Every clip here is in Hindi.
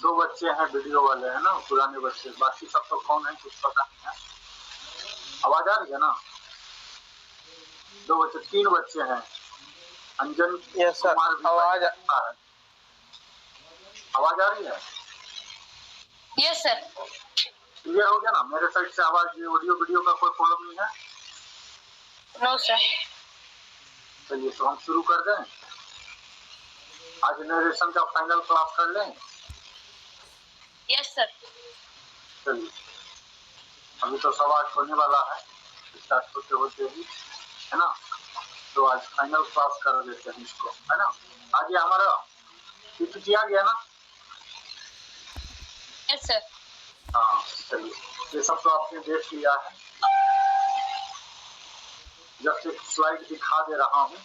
दो बच्चे हैं वीडियो वाले, है ना, पुराने बच्चे, बाकी सब तो कौन है कुछ पता नहीं है। आवाज आ रही है ना? दो बच्चे, तीन बच्चे हैं। अंजन कुमार भी आवाज है। आवाज आ रही है? Yes sir. क्लियर हो गया ना? मेरे साइड से आवाज, ऑडियो वीडियो का कोई प्रॉब्लम नहीं है? No sir. चलिए तो हम शुरू कर दें। आज नरेशन का फाइनल क्लास कर लें। Yes sir. चलिए, अभी तो सवा 8 होने वाला है, स्टार्ट होते ही, है ना। तो आज फाइनल क्लास कर देते हैं इसको, है ना। आज ये हमारा पीपीटी आ गया ना? Yes sir. हाँ चलिए, ये सब तो आपने देख लिया है। जब से स्लाइड दिखा दे रहा हूँ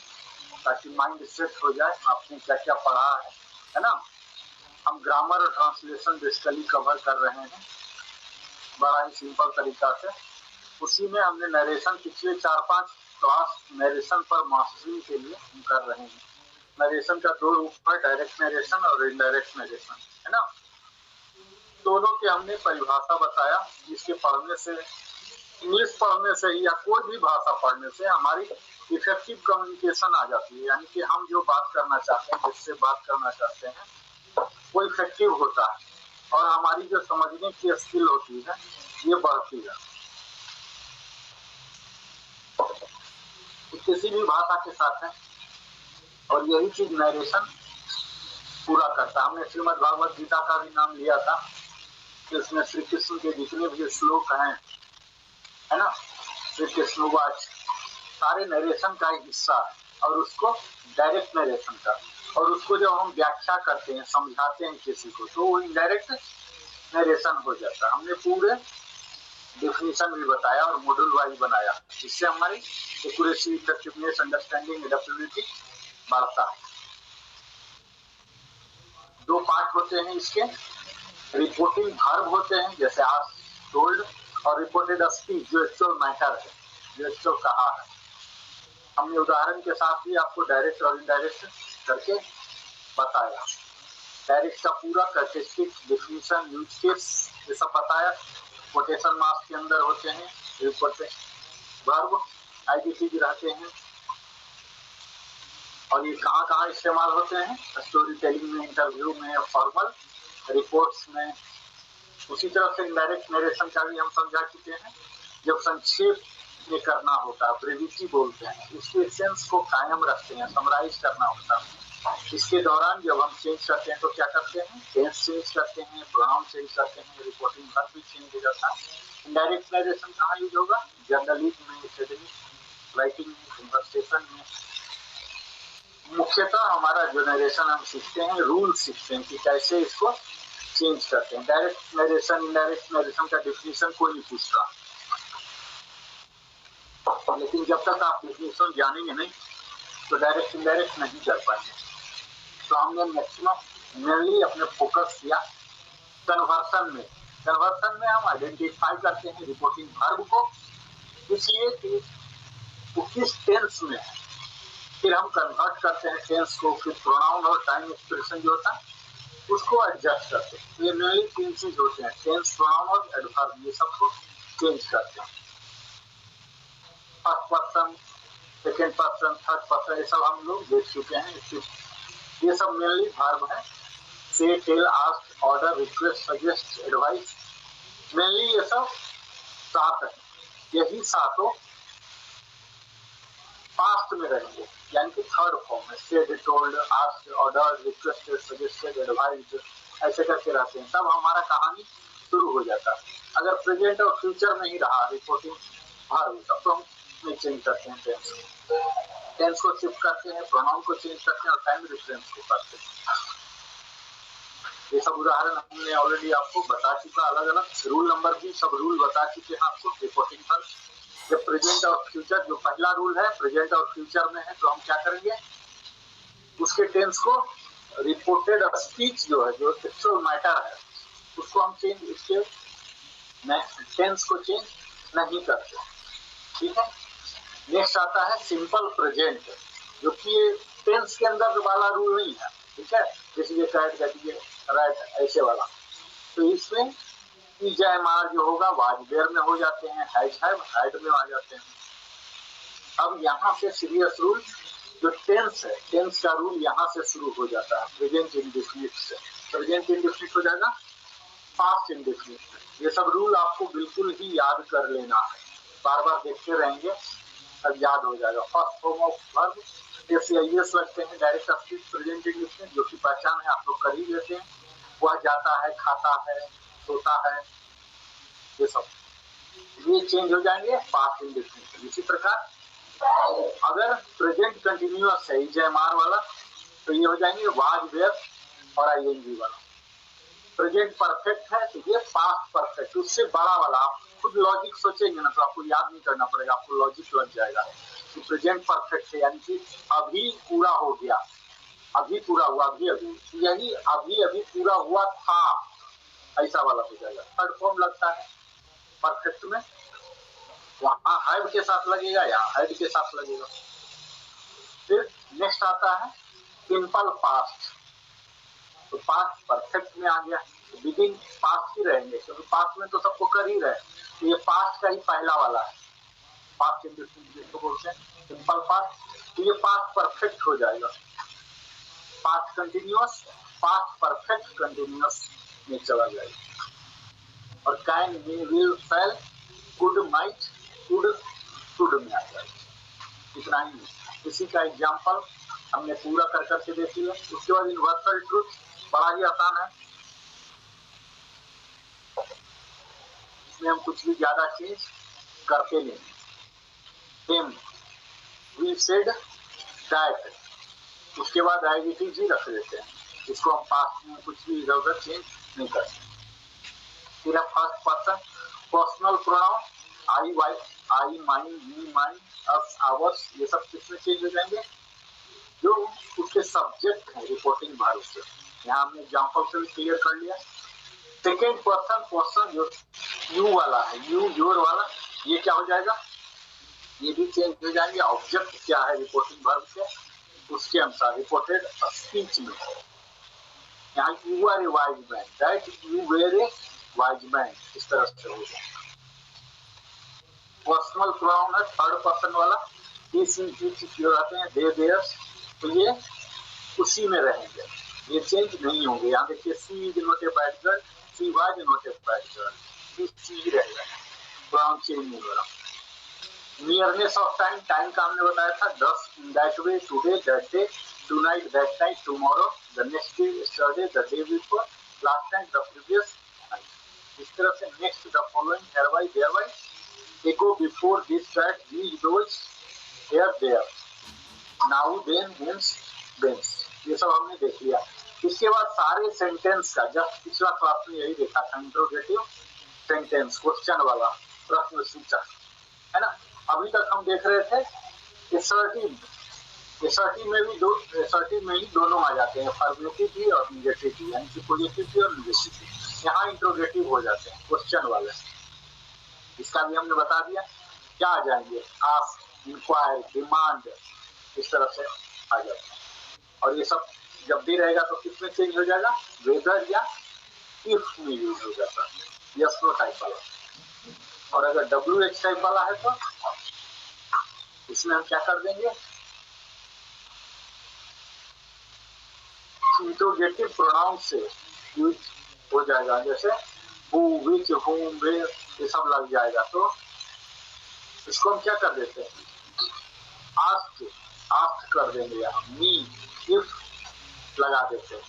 ताकि माइंड सेट हो जाए आपने क्या क्या पढ़ा है ना। हम ग्रामर और ट्रांसलेशन बेसिकली कवर कर रहे हैं बड़ा ही सिंपल तरीका से। उसी में हमने नरेशन पिछले 4-5 क्लास नरेशन पर मास्टरी के लिए हम कर रहे हैं। नरेशन का दो रूप है, डायरेक्ट नरेशन और इनडायरेक्ट नरेशन, है ना। दोनों की हमने परिभाषा बताया, जिसके पढ़ने से, इंग्लिश पढ़ने से या कोई भी भाषा पढ़ने से हमारी इफेक्टिव कम्युनिकेशन आ जाती है। यानी कि हम जो बात करना चाहते हैं, जिससे बात करना चाहते हैं, वो इफेक्टिव होता है और हमारी जो समझने की स्किल होती है ये बढ़ती है। तो किसी भी भाषा के साथ है और यही चीज नरेशन पूरा करता है। हमने श्रीमद् भागवत गीता का भी नाम लिया था कि उसमें श्री कृष्ण के जितने भी श्लोक हैं, है ना, श्री कृष्ण वाच, सारे नरेशन का एक हिस्सा है और उसको डायरेक्ट नरेशन का, और उसको जब हम व्याख्या करते हैं, समझाते हैं किसी को, तो वो इनडायरेक्ट नरेशन हो जाता है। हमने पूरे डेफिनेशन भी बताया और मॉड्यूल वाइज बनाया, जिससे हमारी एक्यूरेसी, इफेक्टिवनेस, अंडरस्टैंडिंग, एडेप्टेबिलिटी बढ़ता है। दो पार्ट होते हैं इसके, रिपोर्टिंग वर्ब होते हैं जैसे आस्क्ड, टोल्ड, और रिपोर्टेड स्पीच जो एक्चुअल मैटर है, जो एक्चुअल कहा है। हमने उदाहरण के साथ भी आपको डायरेक्ट और इनडायरेक्ट करके बताया। डायरेक्ट का पूरा कैरेक्टरिस्टिक्स, डेफिनेशन, यूज केस ये सब बताया। कोटेशन मार्क्स के अंदर होते हैं रिपोर्टेड वर्ब, आईडीटी रहते हैं, और ये कहाँ कहाँ इस्तेमाल होते हैं, स्टोरी टेलिंग में, इंटरव्यू में, फॉर्मल रिपोर्ट्स में। उसी तरह से इनडायरेक्ट नरेशन का भी हम समझा चुके हैं, जब संक्षेप में करना होता है, ब्रेविटी बोलते हैं, उसके सेंस को कायम रखते हैं, समराइज करना होता है। इसके दौरान जब हम चेंज करते हैं तो क्या करते हैं, टेंस चेंज करते हैं, प्रोनाउन चेंज करते हैं, रिपोर्टिंग वर्ब भी चेंज हो जाता है। इनडायरेक्ट नरेशन कहाँ यूज होगा, जर्नलिज्म में, एकेडमिक राइटिंग में, कन्वर्सेशन में। मुख्यतः हमारा जो नरेशन हम सीखते हैं, रूल सीखते हैं कि कैसे इसको चेंज करते हैं। डायरेक्ट नरेशन, इनडायरेक्ट नरेशन का डेफिनेशन कोई नहीं पूछता, लेकिन जब तक आप डेफिनेशन जानेंगे नहीं तो डायरेक्ट इनडायरेक्ट नहीं कर पाएंगे। तो हमने मैक्सिमम मेनली अपने फोकस किया कन्वर्सन में। कन्वर्सन में हम आइडेंटिफाई करते हैं रिपोर्टिंग वर्ब को, इसलिए कि वो किस टेंस में है, फिर हम कन्वर्ट करते हैं टेंस को, फिर प्रोनाउन और टाइम एक्सप्रेशन जो होता है उसको एडजस्ट करते हैं। ये मेनली 3 चीज होते हैं, टेंस, प्रोनाउन और एडवर्ब, ये सबको चेंज करते हैं। First person, second person, third person, ये सब हम लोग देख चुके हैं। ये सब मेनली वर्ब है, say, tell, ask, order, request, suggest, advice, mainly ये सब 7 है। यही सातों पास्ट में रहेंगे, यानी कि थर्ड फॉर्म में, said, told, asked, order, requested, suggested, advised, ऐसे करके रहते हैं। तब हमारा कहानी शुरू हो जाता है। अगर प्रेजेंट और फ्यूचर में ही रहा रिपोर्टिंग वर्ब, तब तो हम नहीं चेंज करते हैं टेंस को। टेंस को शिफ्ट करते हैं, प्रोनाउन को चेंज करते हैं और टाइम रेफरेंस को करते हैं। ये सब उदाहरण हमने ऑलरेडी आपको बता चुका, अलग अलग रूल नंबर भी सब रूल बता चुके हैं आपको रिपोर्टिंग पर। जब प्रेजेंट और फ्यूचर, जो पहला रूल है प्रेजेंट और फ्यूचर में है, तो हम क्या करेंगे, उसके टेंस को, रिपोर्टेड स्पीच जो है, जो एक्चुअल मैटर है, उसको हम चेंज, इसके टेंस को चेंज नहीं करते। ठीक है। नेक्स्ट आता है सिंपल प्रेजेंट, जो कि टेंस के अंदर वाला रूल नहीं है। ठीक है, जैसे कैट कटिए राइट, ऐसे वाला। तो इसमें EJMR जो होगा वाजबेर में हो जाते हैं, हेड में आ जाते हैं। अब यहाँ से सीरियस रूल जो टेंस है, टेंस का रूल यहाँ से शुरू हो जाता है, प्रेजेंट इंडेफिनिट से। प्रेजेंट इंडेफिनिट हो जाएगा पास्ट इंडेफिनिट। ये सब रूल आपको बिल्कुल ही याद कर लेना है, बार बार देखते रहेंगे तब याद हो जाएगा। First form of verb S लगते हैं डायरेक्ट सब्जेक्ट प्रेजेंट इंडेफिनिट, जो कि पहचान है आप लोग कर ही लेते हैं। वह जाता है, खाता है, सोता है, ये सब ये चेंज हो जाएंगे पास्ट इंडेफिनिट। इसी प्रकार अगर प्रेजेंट कंटिन्यूअस है EJMR वाला तो ये हो जाएंगे वाज वेयर और ING वाला। प्रेजेंट परफेक्ट है तो ये पास्ट परफेक्ट, उससे बड़ा वाला। आप खुद लॉजिक सोचेंगे ना तो आपको याद नहीं करना पड़ेगा, आपको लॉजिक लग जाएगा कि प्रेजेंट परफेक्ट है यानी कि अभी पूरा हो गया, अभी पूरा हुआ, अभी यही अभी पूरा हुआ था, ऐसा वाला हो जाएगा। थर्ड फॉर्म लगता है परफेक्ट में, वहां हेड के साथ लगेगा, यहाँ हेड के साथ लगेगा। फिर नेक्स्ट आता है सिंपल पास्ट, तो पास्ट परफेक्ट में आ गया, बिगिन पास्ट ही रहेंगे क्योंकि पास्ट में तो सबको कर ही रहे, तो ये पास्ट का ही पहला वाला है, पास्ट इंडेफिनिट जिसको बोलते हैं सिंपल पास्ट। तो ये पास्ट परफेक्ट हो जाएगा, past continuous, past perfect continuous में चला जाएगा। और can, may, will, shall, could, might, could में आ जाएगा। इतना ही है। इसी का एग्जाम्पल हमने पूरा कर करके देख लिया। उसके बाद यूनिवर्सल ट्रुथ बड़ा ही आसान है, इसमें हम कुछ भी ज्यादा चेंज करते नहीं। सेम वी सेड दैट, उसके बाद एज ही रख देते हैं, इसको हम पास्ट में कुछ भी इधर उधर चेंज नहीं करते। फिर first person personal pronoun I, we, I, mine, me, mine, us, ours, ये सब किसमें चेंज हो जाएंगे, जो उसके सब्जेक्ट है रिपोर्टिंग वर्ब से। यहाँ हमने एग्जांपल से भी क्लियर कर लिया। सेकेंड पर्सन पर्सन जो यू वाला है, यू योर वाला, ये क्या हो जाएगा, ये भी चेंज हो जाएंगे। ऑब्जेक्ट क्या है रिपोर्टिंग वर्ब से, उसके अनुसार रिपोर्टेड स्पीच में। यहाँ you are a wise man, that you were a wise man, इस तरह से हो जाएगा। पर्सनल प्रोनाउन है थर्ड पर्सन वाला, इस जो रहते हैं दे देयर्स, तो ये उसी में रहेंगे, ये चेंज नहीं होंगे। यहाँ देखिए she is not a bad girl, she was not a bad girl, she ही रहेगा, प्रोनाउन चेंज नहीं हो रहा। नियरनेस ऑफ टाइम, टाइम का हमने बताया था 10 in that way, today, that day, tonight, that night, tomorrow, the next day, yesterday, the day before, last night, the previous night. इस तरह से next, the following, hereby, thereby, ago, before, this, that, these, those, here, there, now, then, hence, thence, ये सब हमने देख लिया। इसके बाद सारे सेंटेंस का, जब पिछला क्लास में यही देखा था इंट्रोगेटिव सेंटेंस, क्वेश्चन वाला, प्रश्न सूचक, है ना। अभी तक हम देख रहे थे असर्टिव, असर्टिव में भी असर्टिव में ही दोनों आ जाते हैं, अफर्मेटिव भी और निगेटिव भी, यानी कि पॉजिटिव भी और निगेटिव भी। यहाँ इंट्रोगेटिव हो जाते हैं क्वेश्चन वाले, इसका भी हमने बता दिया। क्या आ जाएंगे, आस्क, इंक्वायर, डिमांड, इस तरह से आ जाते हैं। और ये सब जब भी रहेगा तो किसमें चेंज हो जाएगा, वेदर या इफ में यूज हो जाता है, यस नो टाइप वाला। और अगर WH टाइप वाला है तो इसमें हम क्या कर देंगे, इंट्रोगेटिव प्रोनाउन से यूज हो जाएगा, जैसे हु, विच, whom, where, ये सब लग जाएगा। तो इसको हम क्या कर देते हैं, आस्क, आस्क कर देंगे, यहाँ मी, इफ लगा देते हैं।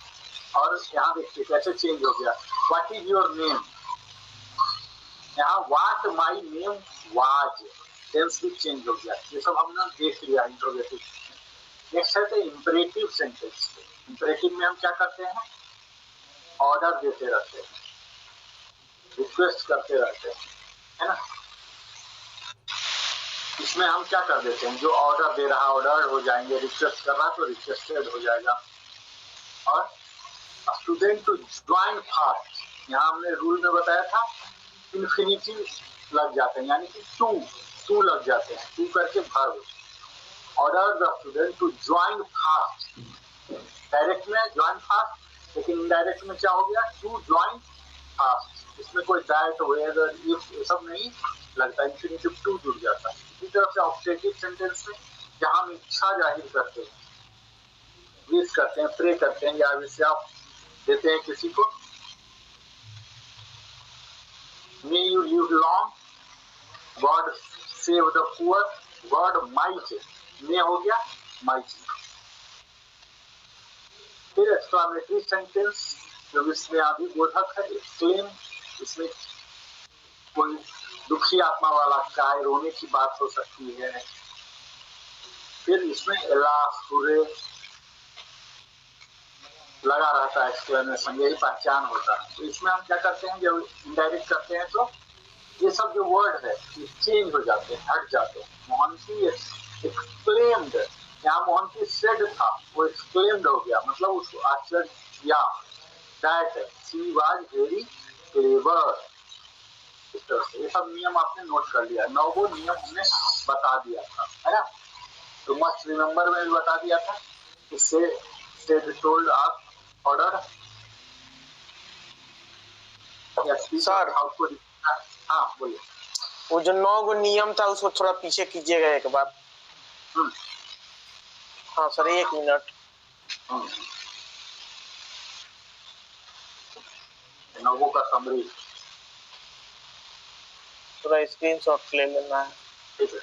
और यहाँ देखिए कैसे चेंज हो गया, व्हाट इज योर नेम, यहाँ what my name was, tense भी चेंज हो गया। ये सब हमने देख लिया इंट्रोगेटिव। नेक्स्ट है तो इंपरेटिव सेंटेंस। इंपरेटिव में हम क्या करते हैं, ऑर्डर देते रहते हैं, रिक्वेस्ट करते रहते हैं, है ना। इसमें हम क्या कर देते हैं, जो ऑर्डर दे रहा ऑर्डर हो जाएंगे, रिक्वेस्ट कर रहा तो रिक्वेस्टेड हो जाएगा। और स्टूडेंट टू ज्वाइन फास्ट, यहाँ हमने रूल में बताया था इन्फिनिटिव लग जाते हैं, यानी कि टू लग जाते हैं, टू करके verb. Order the student to join fast, direct में ज्वाइन फास्ट, लेकिन इनडायरेक्ट में क्या हो गया, टू ज्वाइन फास्ट, इसमें कोई दैट वेयर इफ ये सब नहीं लगता, इंफिनिटिव टू जुड़ जाता है। इसी तरह से ऑब्जेक्टिव सेंटेंस में जहां हम इच्छा जाहिर करते हैं, विश करते हैं, प्रे करते हैं या विश आप देते हैं किसी को, may you live long, God save the poor, God might, may हो गया माइट। फिर एक्सक्लेमेटरी सेंटेंस जो विस्मयादि बोधक है, एक्सक्लेम, इसमें कोई दुखी आत्मा वाला काय रोने की बात हो सकती है। फिर इसमें एलास हुरे लगा रहता है, एक्सक्लेमेशन, यही पहचान होता है। तो इसमें हम क्या करते हैं, जब इनडायरेक्ट करते हैं तो ये सब जो वर्ड है ये चेंज हो जाते हैं, हट जाते हैं। मोहंती एक्सक्लेम्ड, यहाँ मोहंती सेड था, वो एक्सक्लेम्ड हो गया, मतलब उसको आश्चर्य किया। That she was very clever. इस तरह से ये सब नियम आपने नोट कर लिया, 9 नियम हमने बता दिया था, है ना। तो मस्ट रिमेम्बर में भी बता दिया था, इससे सेड टोल्ड आप ऑर्डर सर। हाँ बोलिए। वो जो 9 नियम था उसको थोड़ा पीछे कीजिएगा एक बार। हाँ सर, 1 मिनट। 9 का समरी थोड़ा स्क्रीनशॉट ले लेना है। ठीक है,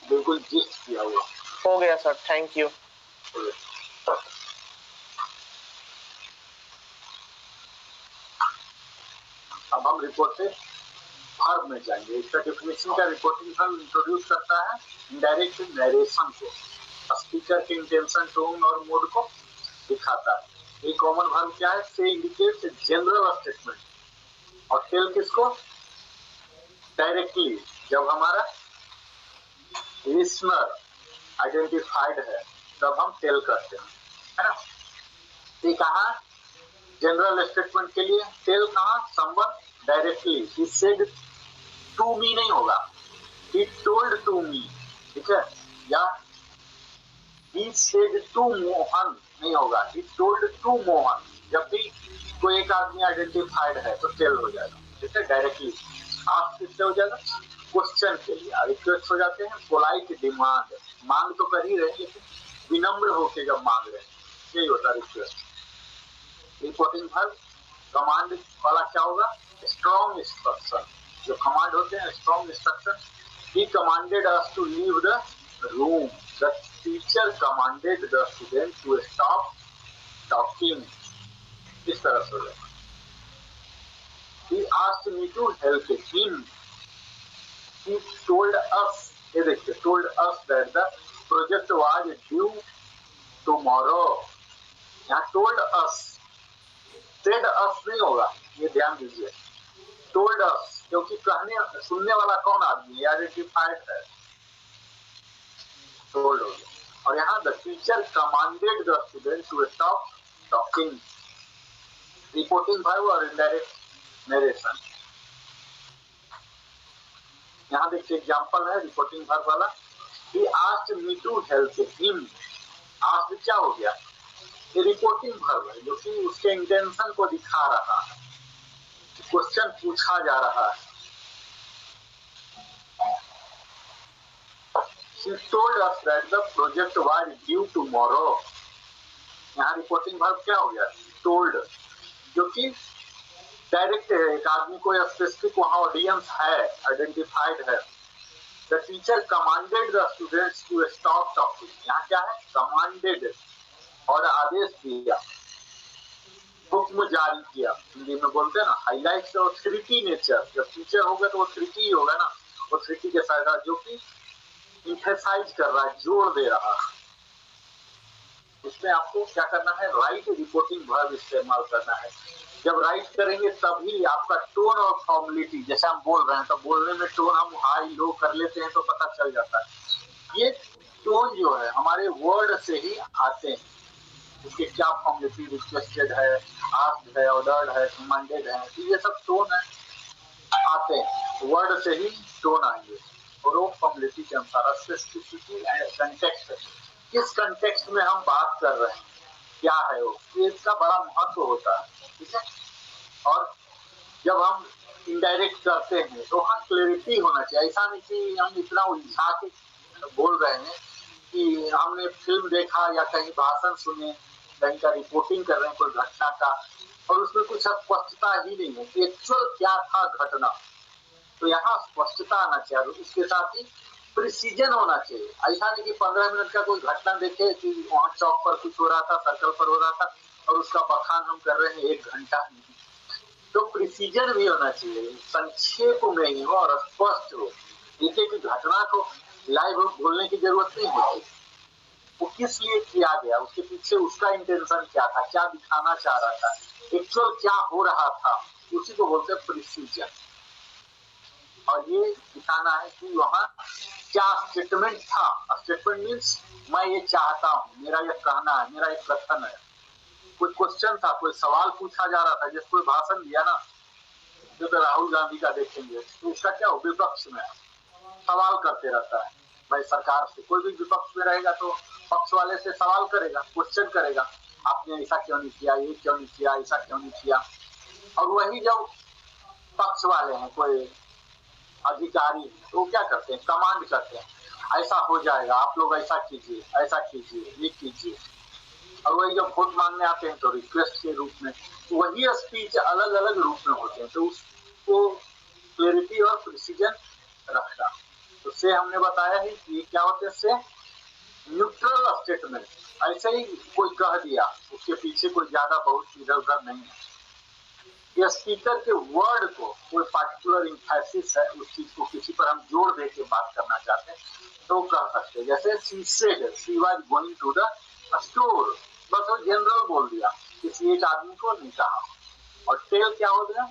बिल्कुल जिस्ट किया हुआ हो गया सर, थैंक यू। अब हम रिपोर्टेड वर्ब में जाएंगे। इसका डेफिनेशन का रिपोर्टिंग वर्ब इंट्रोड्यूस करता है इनडायरेक्ट नरेशन को, स्पीकर के इंटेंशन, टोन और मूड को दिखाता है। एक कॉमन वर्ब क्या है, से इंडिकेट्स जनरल स्टेटमेंट, और टेल किसको, डायरेक्टली जब हमारा लिसनर आइडेंटिफाइड है तब हम टेल करते हैं, है ना। ये कहा जनरल स्टेटमेंट के लिए टेल कहा, someone directly, he said to me नहीं होगा, he told to me, ठीक है, या he said to मोहन नहीं होगा, he told to मोहन। जब भी कोई एक आदमी आइडेंटिफाइड है तो टेल हो जाएगा, ठीक है, डायरेक्टली। आप किससे हो जाएगा, क्वेश्चन के लिए। रिक्वेस्ट हो जाते हैं, पोलाइट डिमांड, मांग तो कर ही रहे लेकिन विनम्र होके जब मांग रहे हैं, यही होता है रिक्वेस्ट। रिपोर्टिंग वर्ब कमांड वाला क्या होगा, स्ट्रॉन्ग इंस्ट्रक्शन, जो कमांड होते हैं strong instruction. He commanded us to leave the room. The teacher commanded the student to stop talking. इस तरह से होगा। He asked me to help him. He told us, ये देखिए, told us that the project was due tomorrow. यहाँ told us, said us नहीं होगा, ये ध्यान दीजिए। told us, क्योंकि कहने सुनने वाला कौन आदमी है, आइडेंटिफाइड है, told हो गया। और यहाँ the teacher commanded the student to stop talking, reporting verb और इनडायरेक्ट नरेशन। यहाँ देखिए एग्जांपल है रिपोर्टिंग वर्ब वाला, he asked me to help him। asked क्या हो गया, ये रिपोर्टिंग वर्ब है जो कि उसके इंटेंशन को दिखा रहा है, क्वेश्चन पूछा जा रहा है। She told us that the project was due tomorrow। यहाँ रिपोर्टिंग वर्ब क्या हो गया, told, जो कि डायरेक्ट है, एक आदमी को स्पेसिफिक वहाँ ऑडियंस है, आइडेंटिफाइड है। The teacher commanded the students to stop talking। यहाँ क्या है, कमांडेड, और आदेश दिया, हुक्म जारी किया, हिंदी में बोलते हैं ना, हाईलाइट्स ऑथोरिटी नेचर। जब टीचर होगा तो ऑथोरिटी ही होगा ना, ऑथोरिटी के साथ जो कि इंफेसाइज कर रहा है, जोर दे रहा है। इसमें आपको क्या करना है, राइट रिपोर्टिंग वर्ब इस्तेमाल करना है। जब राइट करेंगे तभी आपका टोन और फॉर्मेलिटी, जैसे हम बोल रहे हैं तो बोलने में टोन हम हाई लो कर लेते हैं तो पता चल जाता है। ये टोन जो है हमारे वर्ड से ही आते हैं, इसके क्या फॉर्मेलिटी, रिक्वेस्टेड है, आस्क्ड है, ऑर्डर्ड है, कमांडेड है, ये सब टोन है आते हैं, वर्ड से ही टोन आएंगे और वो फॉर्मेलिटी के अनुसार स्पेसिफिसिटी एंड कंटेक्स्ट किस कंटेक्स्ट में हम बात कर रहे हैं, क्या है वो, इसका बड़ा महत्व होता है। ठीक है, और जब हम इनडायरेक्ट करते हैं तो वहाँ क्लैरिटी होना चाहिए। ऐसा नहीं कि हम इतना उलझा के बोल रहे हैं कि हमने फिल्म देखा या कहीं भाषण सुने, कहीं का रिपोर्टिंग कर रहे हैं कोई घटना का, और उसमें कुछ स्पष्टता ही नहीं है कि एक्चुअल क्या था घटना। तो यहाँ स्पष्टता आना चाहिए, इसके साथ ही प्रिसीजन होना चाहिए। ऐसा नहीं कि 15 मिनट का कोई घटना देखे कि वहाँ चौक पर कुछ हो रहा था, सर्कल पर हो रहा था, और उसका बखान हम कर रहे हैं 1 घंटा। तो प्रिसीजन भी होना चाहिए, संक्षेप में ही हो और स्पष्ट हो। एक एक घटना को लाइव बोलने की जरूरत नहीं होती, वो किस लिए किया गया, उसके पीछे उसका इंटेंशन क्या था, क्या दिखाना चाह रहा था, एक्चुअल क्या हो रहा था, उसी को बोलते हैं प्रिसीजन। और ये दिखाना है कि वहाँ क्या स्टेटमेंट था। स्टेटमेंट मीन्स मैं ये चाहता हूँ, मेरा ये कहना है, मेरा एक कथन है। कोई क्वेश्चन था, कोई सवाल पूछा जा रहा था, जैसे कोई भाषण दिया ना, जो तो राहुल गांधी का देखेंगे तो उसका क्या हो, विपक्ष में सवाल करते रहता है भाई सरकार से। कोई भी विपक्ष में रहेगा तो पक्ष वाले से सवाल करेगा, क्वेश्चन करेगा, आपने ऐसा क्यों नहीं किया, ये क्यों नहीं किया, ऐसा क्यों नहीं किया। और वही जब पक्ष वाले हैं कोई अधिकारी, तो क्या करते हैं, कमांड करते हैं, ऐसा हो जाएगा, आप लोग ऐसा कीजिए, ऐसा कीजिए, ये कीजिए। और वही जब वोट मांगने आते हैं तो रिक्वेस्ट के रूप में, वही स्पीच अलग अलग रूप में होते हैं। तो उसको क्लैरिटी और प्रिसीजन रखना। तो से हमने बताया है कि ये क्या होते हैं, से न्यूट्रल स्टेटमेंट। ऐसे ही कोई कह दिया, उसके पीछे कोई ज्यादा बहुत इधर उधर नहीं है। ये स्पीकर के वर्ड को कोई पार्टिकुलर इंफेसिस है, उस चीज को किसी पर हम जोर दे के बात करना चाहते हैं तो कह सकते हैं। जैसे she said she was going to the store, बस वो जनरल बोल दिया, किसी एक आदमी को नहीं कहा। और टेल क्या हो गया,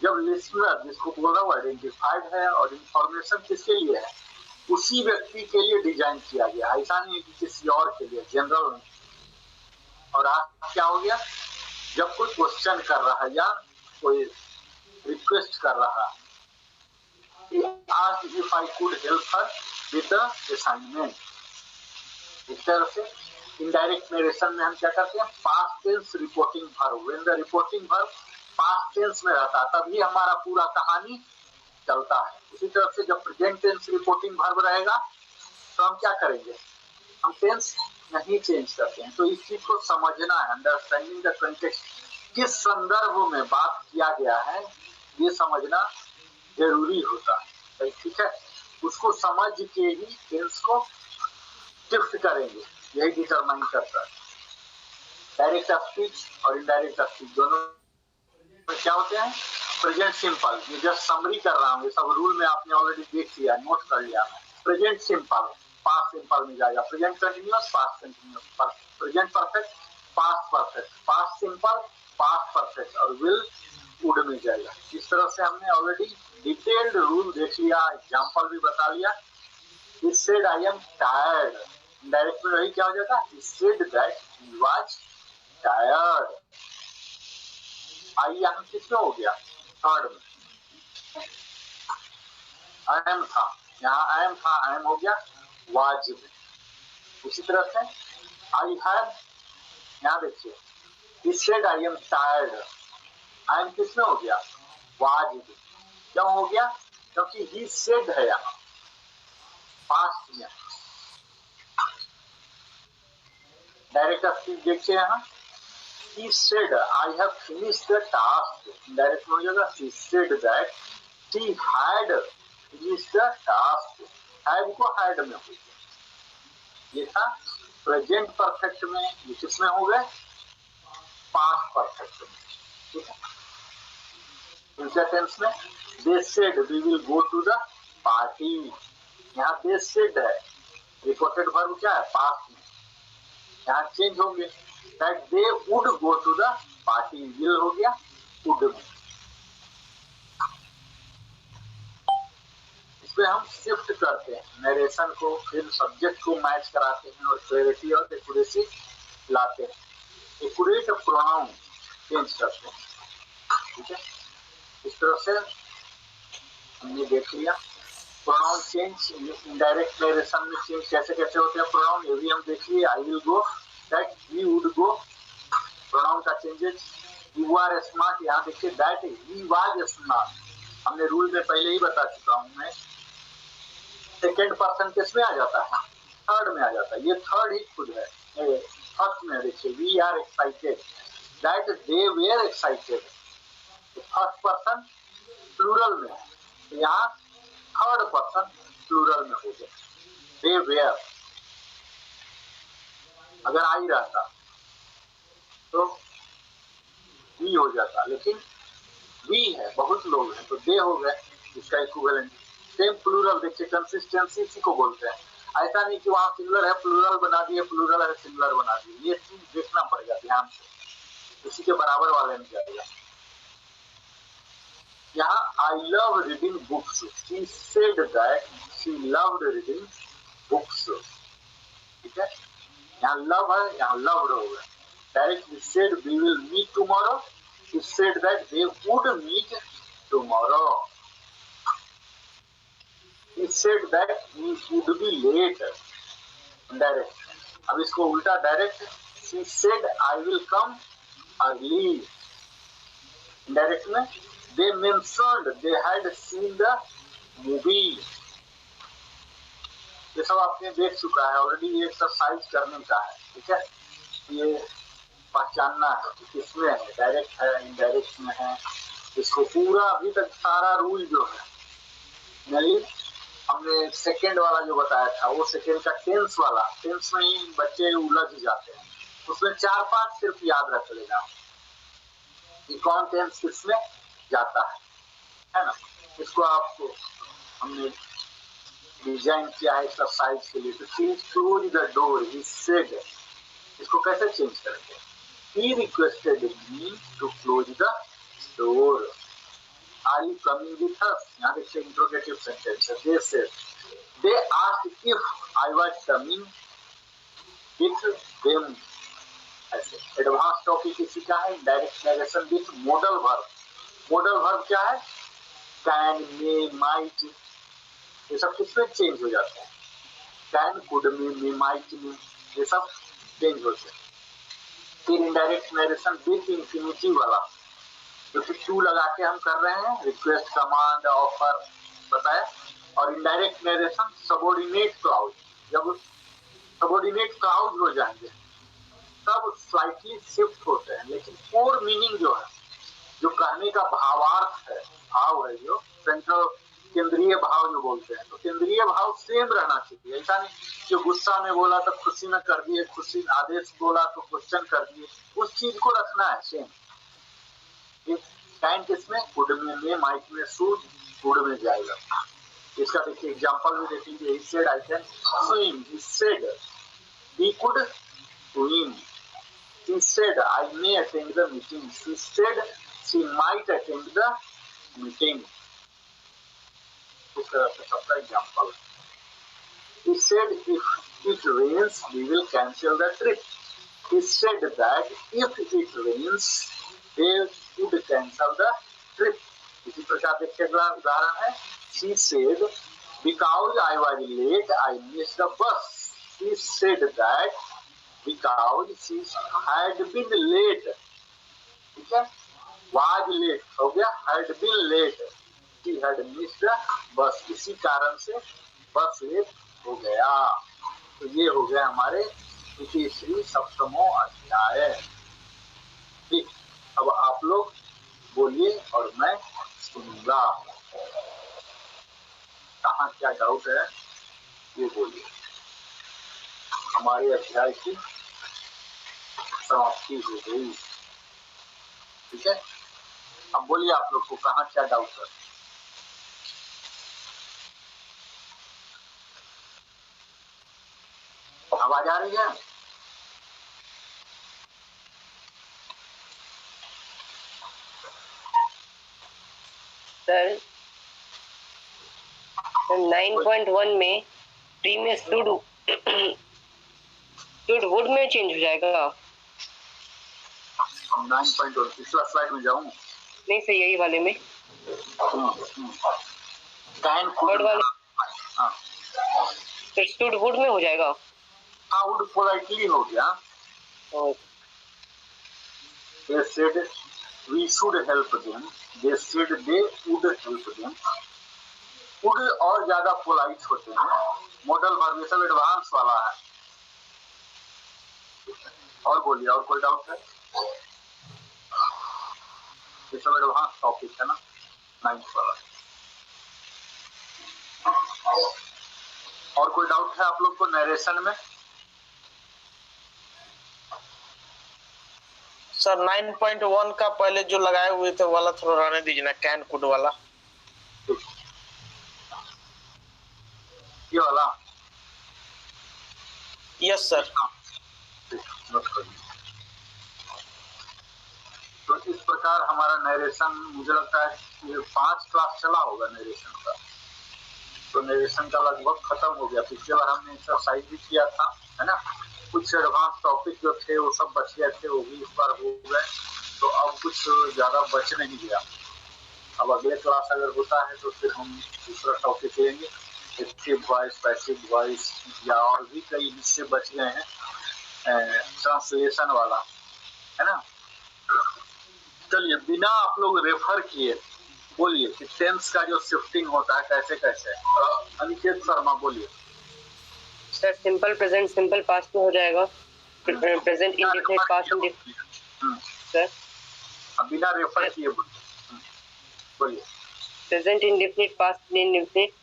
जब लिसनर जिसको बोल रहा हूँ आइडेंटिफाइड है और इंफॉर्मेशन किसके लिए है, उसी व्यक्ति के लिए डिजाइन किया गया, ऐसा नहीं है कि किसी और के लिए, जनरल नहीं। और आज क्या हो गया, जब कोई क्वेश्चन कर रहा है या कोई रिक्वेस्ट कर रहा है, asked if I could help her with the assignment, इस तरह से इनडायरेक्ट नरेशन में हम क्या करते हैं, past tense reporting verb. When the reporting verb past tense में रहता है तभी हमारा पूरा कहानी चलता है। उसी तरह से जब प्रेजेंट टेंस रिपोर्टिंग वर्ब रहेगा तो हम क्या करेंगे, हम टेंस नहीं चेंज करते हैं। तो इस चीज को समझना है, अंडरस्टैंडिंग द कंटेक्स्ट, किस संदर्भ में बात किया गया है, ये समझना जरूरी होता है। ठीक है, उसको समझ के ही टेंस को शिफ्ट करेंगे, यही डिटरमाइन करता है। डायरेक्ट स्पीच और इनडायरेक्ट स्पीच दोनों क्या होते हैं, प्रेजेंट सिंपल, ये जस्ट समरी कर रहा हूँ, ये सब रूल में आपने ऑलरेडी देख लिया, नोट कर लिया। प्रेजेंट सिंपल पास्ट सिंपल में जाएगा, present continuous past continuous, present perfect past perfect, past simple past perfect, और विल वुड में जाएगा। इस तरह से हमने ऑलरेडी डिटेल्ड रूल देख लिया, एग्जांपल भी बता लिया। He said I am tired, direct में वही क्या हो जाता है, he said that he was tired। आई यहाँ किसमें हो गया, थर्ड में आई एम था, यहाँ आई एम था, आई एम हो गया वाज में। उसी तरह से आई हैव, यहाँ देखिए he said I am tired, I am किसमें हो गया, वाज में। क्यों हो गया, क्योंकि he said है यहाँ पास्ट में। डायरेक्ट स्पीच देखिए यहाँ, he said I have finished the task, direct में हो जाएगा he said that he had finished the task, had को had में हो गया। ये था प्रेजेंट परफेक्ट में, ये किसमें हो गए, पास्ट परफेक्ट में। ठीक है, फ्यूचर टेंस में they said we will go to the party, यहाँ they said है, रिपोर्टेड वर्ब क्या है, पास्ट में, यहाँ चेंज हो गए, that they would go to the party, will हो गया would में। इसमें हम शिफ्ट करते हैं नरेशन को, फिर सब्जेक्ट को मैच कराते हैं और क्लैरिटी और एक्यूरेसी लाते हैं, एक्यूरेट प्रोनाउन चेंज करते हैं। ठीक है, इस तरह से हमने देख लिया। प्रोनाउन चेंज इनडायरेक्ट नरेशन में चेंज कैसे कैसे होते हैं प्रोनाउन, ये भी हम देखिए। I will go, that we would go, pronoun का चेंजेस। यू आर स्मार्ट, यहाँ देखिए दैट ही वाज स्मार्ट, हमने रूल में पहले ही बता चुका हूँ मैं। सेकेंड पर्सन किसमें आ जाता है, थर्ड में आ जाता है, ये थर्ड ही खुद है। फर्स्ट में देखिए we are excited, that they were excited, first person plural में है, यहाँ थर्ड पर्सन प्लूरल में हो गया, दे वेयर। अगर आई रहता तो वी हो जाता, लेकिन वी है, बहुत लोग हैं तो दे हो गए, इसका इक्विवेलेंट। सेम प्लूरल देखिए, कंसिस्टेंसी इसी को बोलते हैं। ऐसा नहीं कि वहां सिंगुलर है प्लूरल बना दिए, प्लूरल है सिंगुलर बना दिए, ये चीज देखना पड़ेगा ध्यान से, इसी के बराबर वाले में जाएगा। यहाँ I love reading books, she said that she loved reading books, ठीक है। यहाँ लव है, यहाँ लव्ड हो गया। Direct said we will meet tomorrow, he said that they would meet tomorrow. He said that he would be late. Direct. अब इसको उल्टा direct, she said I will come early. Indirect में they mentioned they had seen the movie. ये सब आपने देख चुका है ऑलरेडी, ये एक्सरसाइज करने का है, ठीक है। ये पहचानना है कि किसमें है, डायरेक्ट है इनडायरेक्ट में है, इसको पूरा अभी तक सारा रूल जो है नहीं, हमने सेकेंड वाला जो बताया था वो सेकेंड का टेंस वाला, टेंस में ही बच्चे उलझ जाते हैं, उसमें 4-5 सिर्फ याद रख लेना कि कौन टेंस किसमें जाता है ना। इसको आपको हमने डिजाइन किया है एक्सरसाइज के लिए। तो change close the door, he said, इसको कैसे चेंज करेंगे, he requested me to close the door. Are you coming with us? यहाँ देखिए इंट्रोगेटिव सेंटेंस है। They said, they asked if I was coming with them. ऐसे एडवांस टॉपिक इसी का है, direct narration with modal verb. Modal verb क्या है, कैन, मे, माइट, ये सब किसमें चेंज हो जाते हैं, कैन, कुड में, माइट में, ये सब चेंज होते हैं। फिर इनडायरेक्ट नरेशन विथ इंफिनिटी वाला, जो कि टू लगा के हम कर रहे हैं, रिक्वेस्ट, कमांड, ऑफर बताया। और इनडायरेक्ट नरेशन सबऑर्डिनेट क्लाउज, जब सबऑर्डिनेट क्लाउज हो जाएंगे तब स्लाइटली शिफ्ट होते हैं, लेकिन कोर मीनिंग जो है, जो कहने का भावार्थ है, भाव है, जो सेंट्रल केंद्रीय भाव जो बोलते हैं, तो केंद्रीय भाव सेम रहना चाहिए। ऐसा नहीं कि गुस्सा में बोला तो खुशी में कर दिए, खुशी आदेश बोला तो क्वेश्चन कर दिए, उस चीज को रखना है सेम। टाइम किसमें, कुड में, माइट में, सूड, कुड में जाएगा। इसका देखिए एग्जांपल भी देखेंगे। he said I can swim, he said he could swim, he said I may attend the meeting, she said she might attend the meeting. इस तरह से सबका example. he said if it rains we will cancel the trip, he said that if it rains they would cancel the trip. इसी प्रकार देखिए अगला उदाहरण है, she said because I was late I missed the bus, she said that because she had been late, ठीक है, was late हो गया, had been late, she had missed the bus, इसी कारण से बस लेट हो गया। तो ये हो गया हमारे द्वितीय सप्तमो अध्याय। ठीक, अब आप लोग बोलिए और मैं सुनूंगा, कहाँ क्या डाउट है ये बोलिए। हमारे अध्याय की समाप्ति हो गई, ठीक है। अब बोलिए आप लोग को कहाँ क्या डाउट है। आवाज आ रही है? सर 9.1 में प्री में शुड वुड में चेंज हो जाएगा। 9.1 पिछला स्लाइड में जाऊं? नहीं सर, यही वाले में कैन कुड वाले हाँ तो stood would में हो जाएगा। हाँ, वुड पोलाइटली हो गया। और They said we should help them. They said they would help them. would और ज्यादा पोलाइट होते हैं। मॉडल वर्ब ये सब एडवांस वाला है। और बोलिए, और कोई डाउट है? ये सब एडवांस टॉपिक है ना, 9th वाला। और कोई डाउट है आप लोग को नरेशन में? सर 9.1 का पहले जो लगाए हुए थे वाला थोड़ा रहने दीजिए ना, कैन कुड वाला। ये वाला? Yes sir. नोट करिए। तो इस प्रकार हमारा नरेशन, मुझे लगता है ये 5 क्लास चला होगा नरेशन का। तो नरेशन का लगभग खत्म हो गया। पिछले बार हमने एक्सरसाइज भी किया था, है ना। कुछ एडवांस टॉपिक जो थे वो सब बच गए थे, वो भी इस बार हो गए। तो अब कुछ ज्यादा बच नहीं गया। अब अगले क्लास अगर होता है तो फिर हम दूसरा टॉपिक लेंगे, एक्टिव वॉइस, पैसिव वॉइस, या और भी कई हिस्से बच गए हैं, ट्रांसलेशन वाला, है ना। चलिए, बिना आप लोग रेफर किए बोलिए कि टेंस का जो शिफ्टिंग होता है कैसे कैसे। अनिकेत शर्मा बोलिए। Sir simple present simple past में हो जाएगा। Present indefinite past indefinite. Sir बिना रेफर किए बोलिए। Present indefinite past indefinite,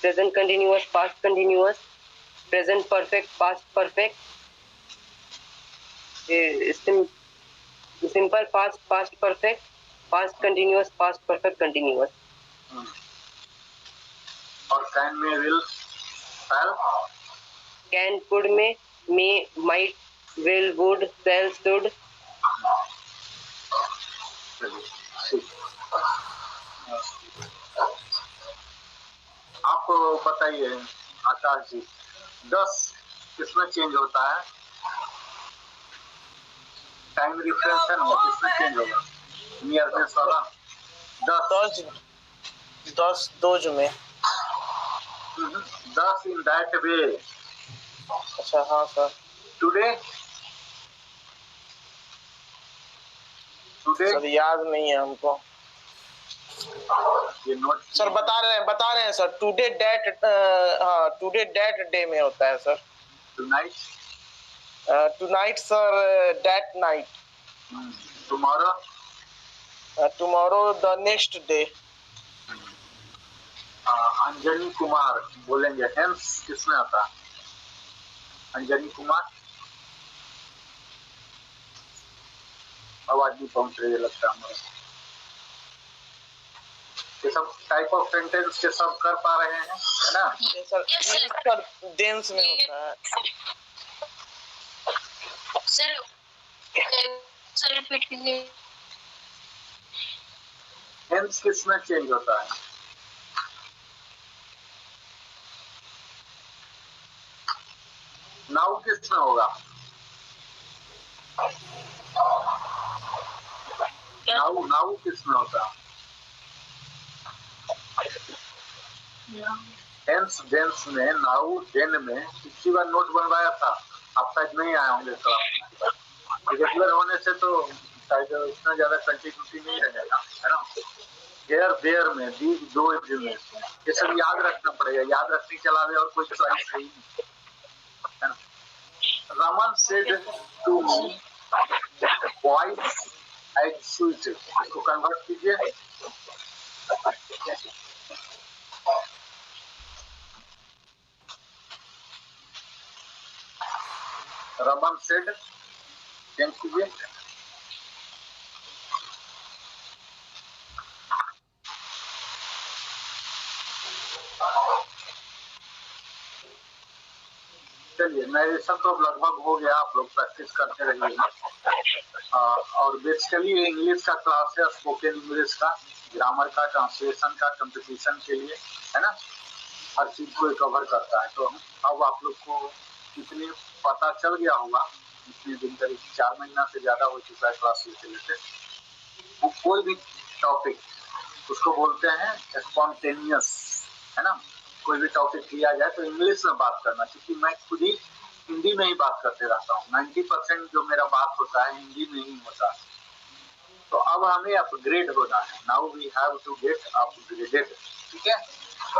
present continuous past continuous, present perfect past perfect, simple past past perfect, past continuous past perfect continuous. और कैन में विल शैल, कैन कुड में may might will would shall should. आप बताइए आकाश जी, 10 किसमें चेंज होता है? टाइम रिफरेंस है ना, वो किसमें चेंज होगा? नियरनेस वाला 10 दोज में। 10 इन दैट वे। अच्छा हाँ सर। टुडे सर याद नहीं है हमको। ये नोट सर बता रहे हैं सर। टुडे दैट, हाँ टुडे दैट डे में होता है sir. Tonight, tonight sir that night. Tomorrow, tomorrow the next day. Anjani Kumar बोलेंगे। हेंस किसमें आता है? अंजनी कुमार, आवाज नहीं पहुंच रही है लगता है हमारा। ये सब टाइप ऑफ सेंटेंस के सब कर पा रहे हैं, है ना। सर देंस में होता है सर रिपीट कीजिए। हेंस किसमें चेंज होता है? नाउ किसमें होगा? नाउ किसमें होता है? हेंस डेंस में, नाउ देन में। पिछली बार नोट बनवाया था, आप शायद नहीं आए होंगे क्लास में। रेगुलर होने से तो शायद इतना ज्यादा कंटिन्यूटी नहीं रहेगा, है ना। हेयर देयर में, दीज दोज में, ये सब याद रखना पड़ेगा। याद रखने के अलावा और कोई चॉइस नहीं है ना। Raman said to me voice as sweet, इसको कन्वर्ट कीजिए। रमन सेड चेंज कीजिए। चलिए, नरेशन तो लगभग हो गया। आप लोग प्रैक्टिस करते रहिए। और बेसिकली इंग्लिश का क्लास है, स्पोकन इंग्लिश का, ग्रामर का, ट्रांसलेशन का, कंपटीशन के लिए, है ना। हर चीज को कवर करता है। तो अब आप लोग को इतने पता चल गया होगा, इतने दिन करीब 4 महीना से ज्यादा हो चुका है क्लास लेते लेते। वो कोई भी टॉपिक उसको बोलते हैं स्पॉन्टेनियस, है ना। कोई भी टॉपिक दिया जाए तो इंग्लिश में बात करना, क्योंकि मैं खुद ही हिंदी में ही बात करते रहता हूँ। 90% जो मेरा बात होता है हिंदी में ही होता है। तो अब हमें अपग्रेड होना है। Now we have to get upgraded. ठीक है,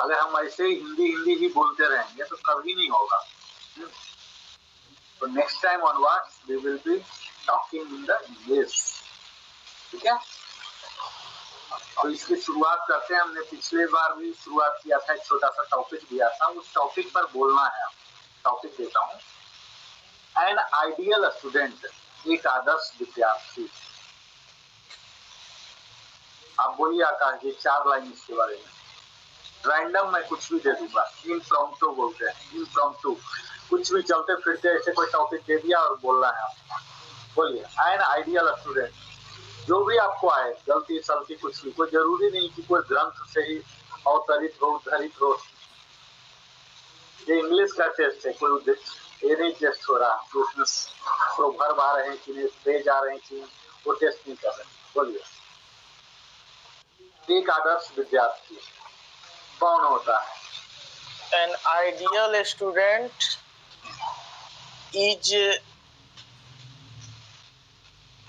अगर हम ऐसे ही हिंदी ही बोलते रहेंगे तो कभी नहीं होगा। तो next time onwards we will be talking in the English. ठीक है, तो इसकी शुरुआत करते हैं। हमने पिछले बार भी शुरुआत किया था, एक छोटा सा टॉपिक दिया था, उस टॉपिक पर बोलना है। टॉपिक देता हूँ, एन आइडियल स्टूडेंट, एक आदर्श विद्यार्थी। आप बोलिए आकाश जी 4 लाइन इसके बारे में। रैंडम मैं कुछ भी दे दूंगा, इम्प्रॉम्प्टू बोलते हैं, इम्प्रॉम्प्टू, कुछ भी चलते फिरते ऐसे कोई टॉपिक दे दिया और बोलना है आपको। बोलिए, एन आइडियल स्टूडेंट, जो भी आपको आए, गलती सलती कुछ भी, कोई जरूरी नहीं कि कोई ग्रंथ से ही अवतरित हो, उद्धरित हो। ये इंग्लिश का टेस्ट है, कोई ये नहीं टेस्ट हो रहा कि उसमें प्रोवर्ब आ रहे हैं कि नहीं, फ्रेज आ रहे हैं कि, वो टेस्ट नहीं कर रहे। बोलिए, एक आदर्श विद्यार्थी कौन होता है? An ideal student is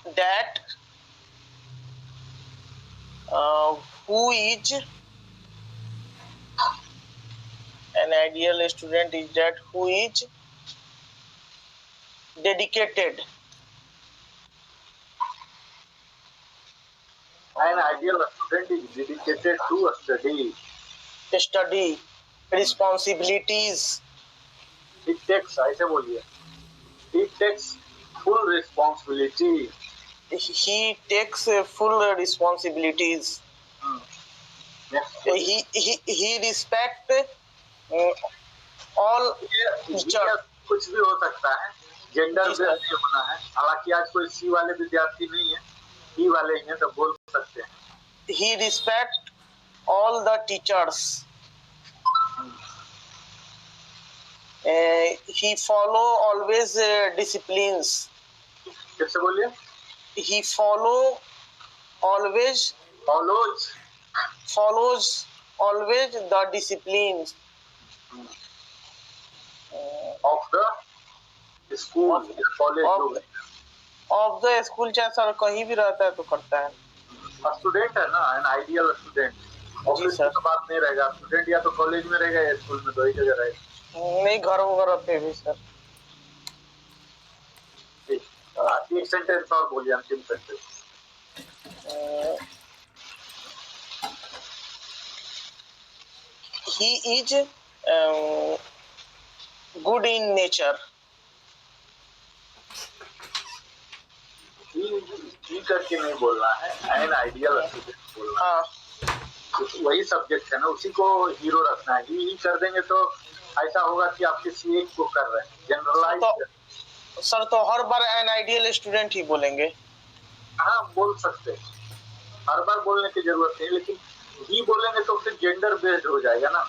that who is an ideal student is that who is dedicated. An ideal student is dedicated to study. Responsibilities. It takes, ऐसे बोलिए, it takes full responsibility. He takes full responsibilities. He respect all teachers. कुछ भी हो सकता है, जेंडर बेस्ड नहीं होना है। हालांकि आज कोई सी वाले विद्यार्थी नहीं है, ई वाले ही हैं, तो बोल सकते हैं। He respect all the teachers. He follow always disciplines. कैसे बोलिए? He always follows always the disciplines of the school, college, of the school। चाहे सर कहीं भी रहता है तो करता है। स्टूडेंट है ना, एन आइडियल स्टूडेंट। ऑफिस की तो बात नहीं रहेगा, स्टूडेंट या तो कॉलेज में रहेगा या स्कूल में, दो ही जगह रहेगा। नहीं, घर वगैरह पे भी सर। एक सेंटेंस और बोलिए, अंतिम sentence. He is good in nature. ही करके नहीं बोलना है, एन आइडियल स्टूडेंट बोलना है। वही सब्जेक्ट है ना, उसी को हीरो रखना है। ही कर देंगे तो ऐसा होगा कि आप किसी एक को कर रहे हैं, जनरलाइज। सर तो हर बार एन आइडियल स्टूडेंट ही बोलेंगे? हाँ, बोल सकते हैं, हर बार बोलने की जरूरत नहीं, लेकिन ही बोलेंगे तो फिर जेंडर बेस्ड हो जाएगा ना।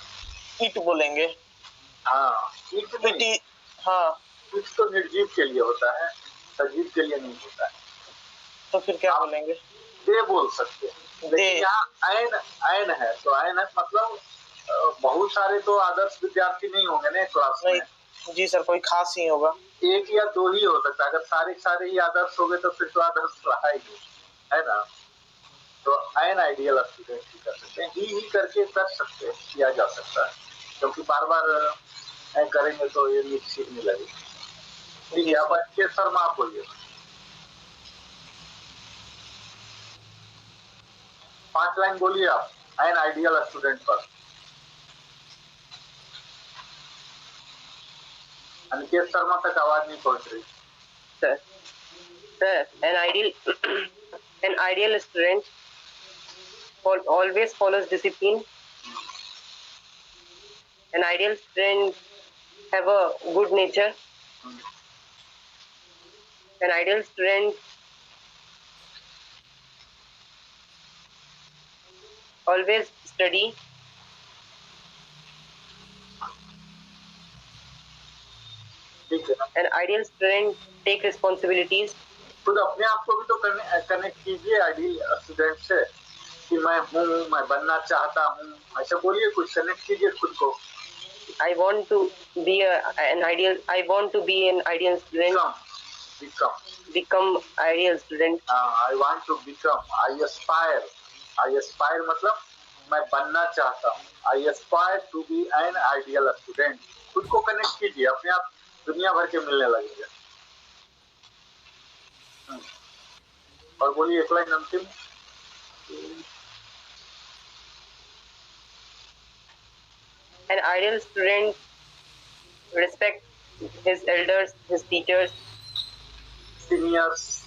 इट बोलेंगे? हाँ, इट तो निर्जीव के लिए होता है, सजीव के लिए नहीं होता है। तो फिर क्या बोलेंगे? दे बोल सकते हैं, लेकिन यहाँ ऐन है, तो ऐन है मतलब बहुत सारे तो आदर्श विद्यार्थी नहीं होंगे ना क्लास में। जी सर, कोई खास ही होगा, एक या दो ही हो सकता है। अगर सारे ही आदर्श हो गए तो फिर तो आदर्श रहा ही नहीं, है ना। तो एन आइडियल स्टूडेंट ही कर सकते हैं, ही करके कर सकते हैं, किया जा सकता है, क्योंकि बार बार करेंगे तो ये निश्चित नहीं लगेगा। ठीक है, अब अच्छे शर्मा आप बोलिए, 5 लाइन बोलिए आप एन आइडियल स्टूडेंट पर। अनिकेत शर्मा तक आवाज नहीं पहुंच रही। Sir, an ideal student always follows discipline. An ideal student have a good nature. An ideal student always study. An ideal student take responsibilities. खुद अपने आप को भी तो कनेक्ट कीजिए आइडियल स्टूडेंट से, कि मैं हूँ, मैं बनना चाहता हूँ, ऐसा बोलिए, कुछ कनेक्ट कीजिए खुद को। I want to be an ideal. I want to be an ideal student. Become ideal student. I want to become. I aspire. I aspire मतलब मैं बनना चाहता हूँ. I aspire to be an ideal student. खुद को कनेक्ट कीजिए, अपने आप दुनिया भर के मिलने लगेंगे. और बोलिए एक लाइन अंतिम. An ideal student respect his elders, his teachers, seniors.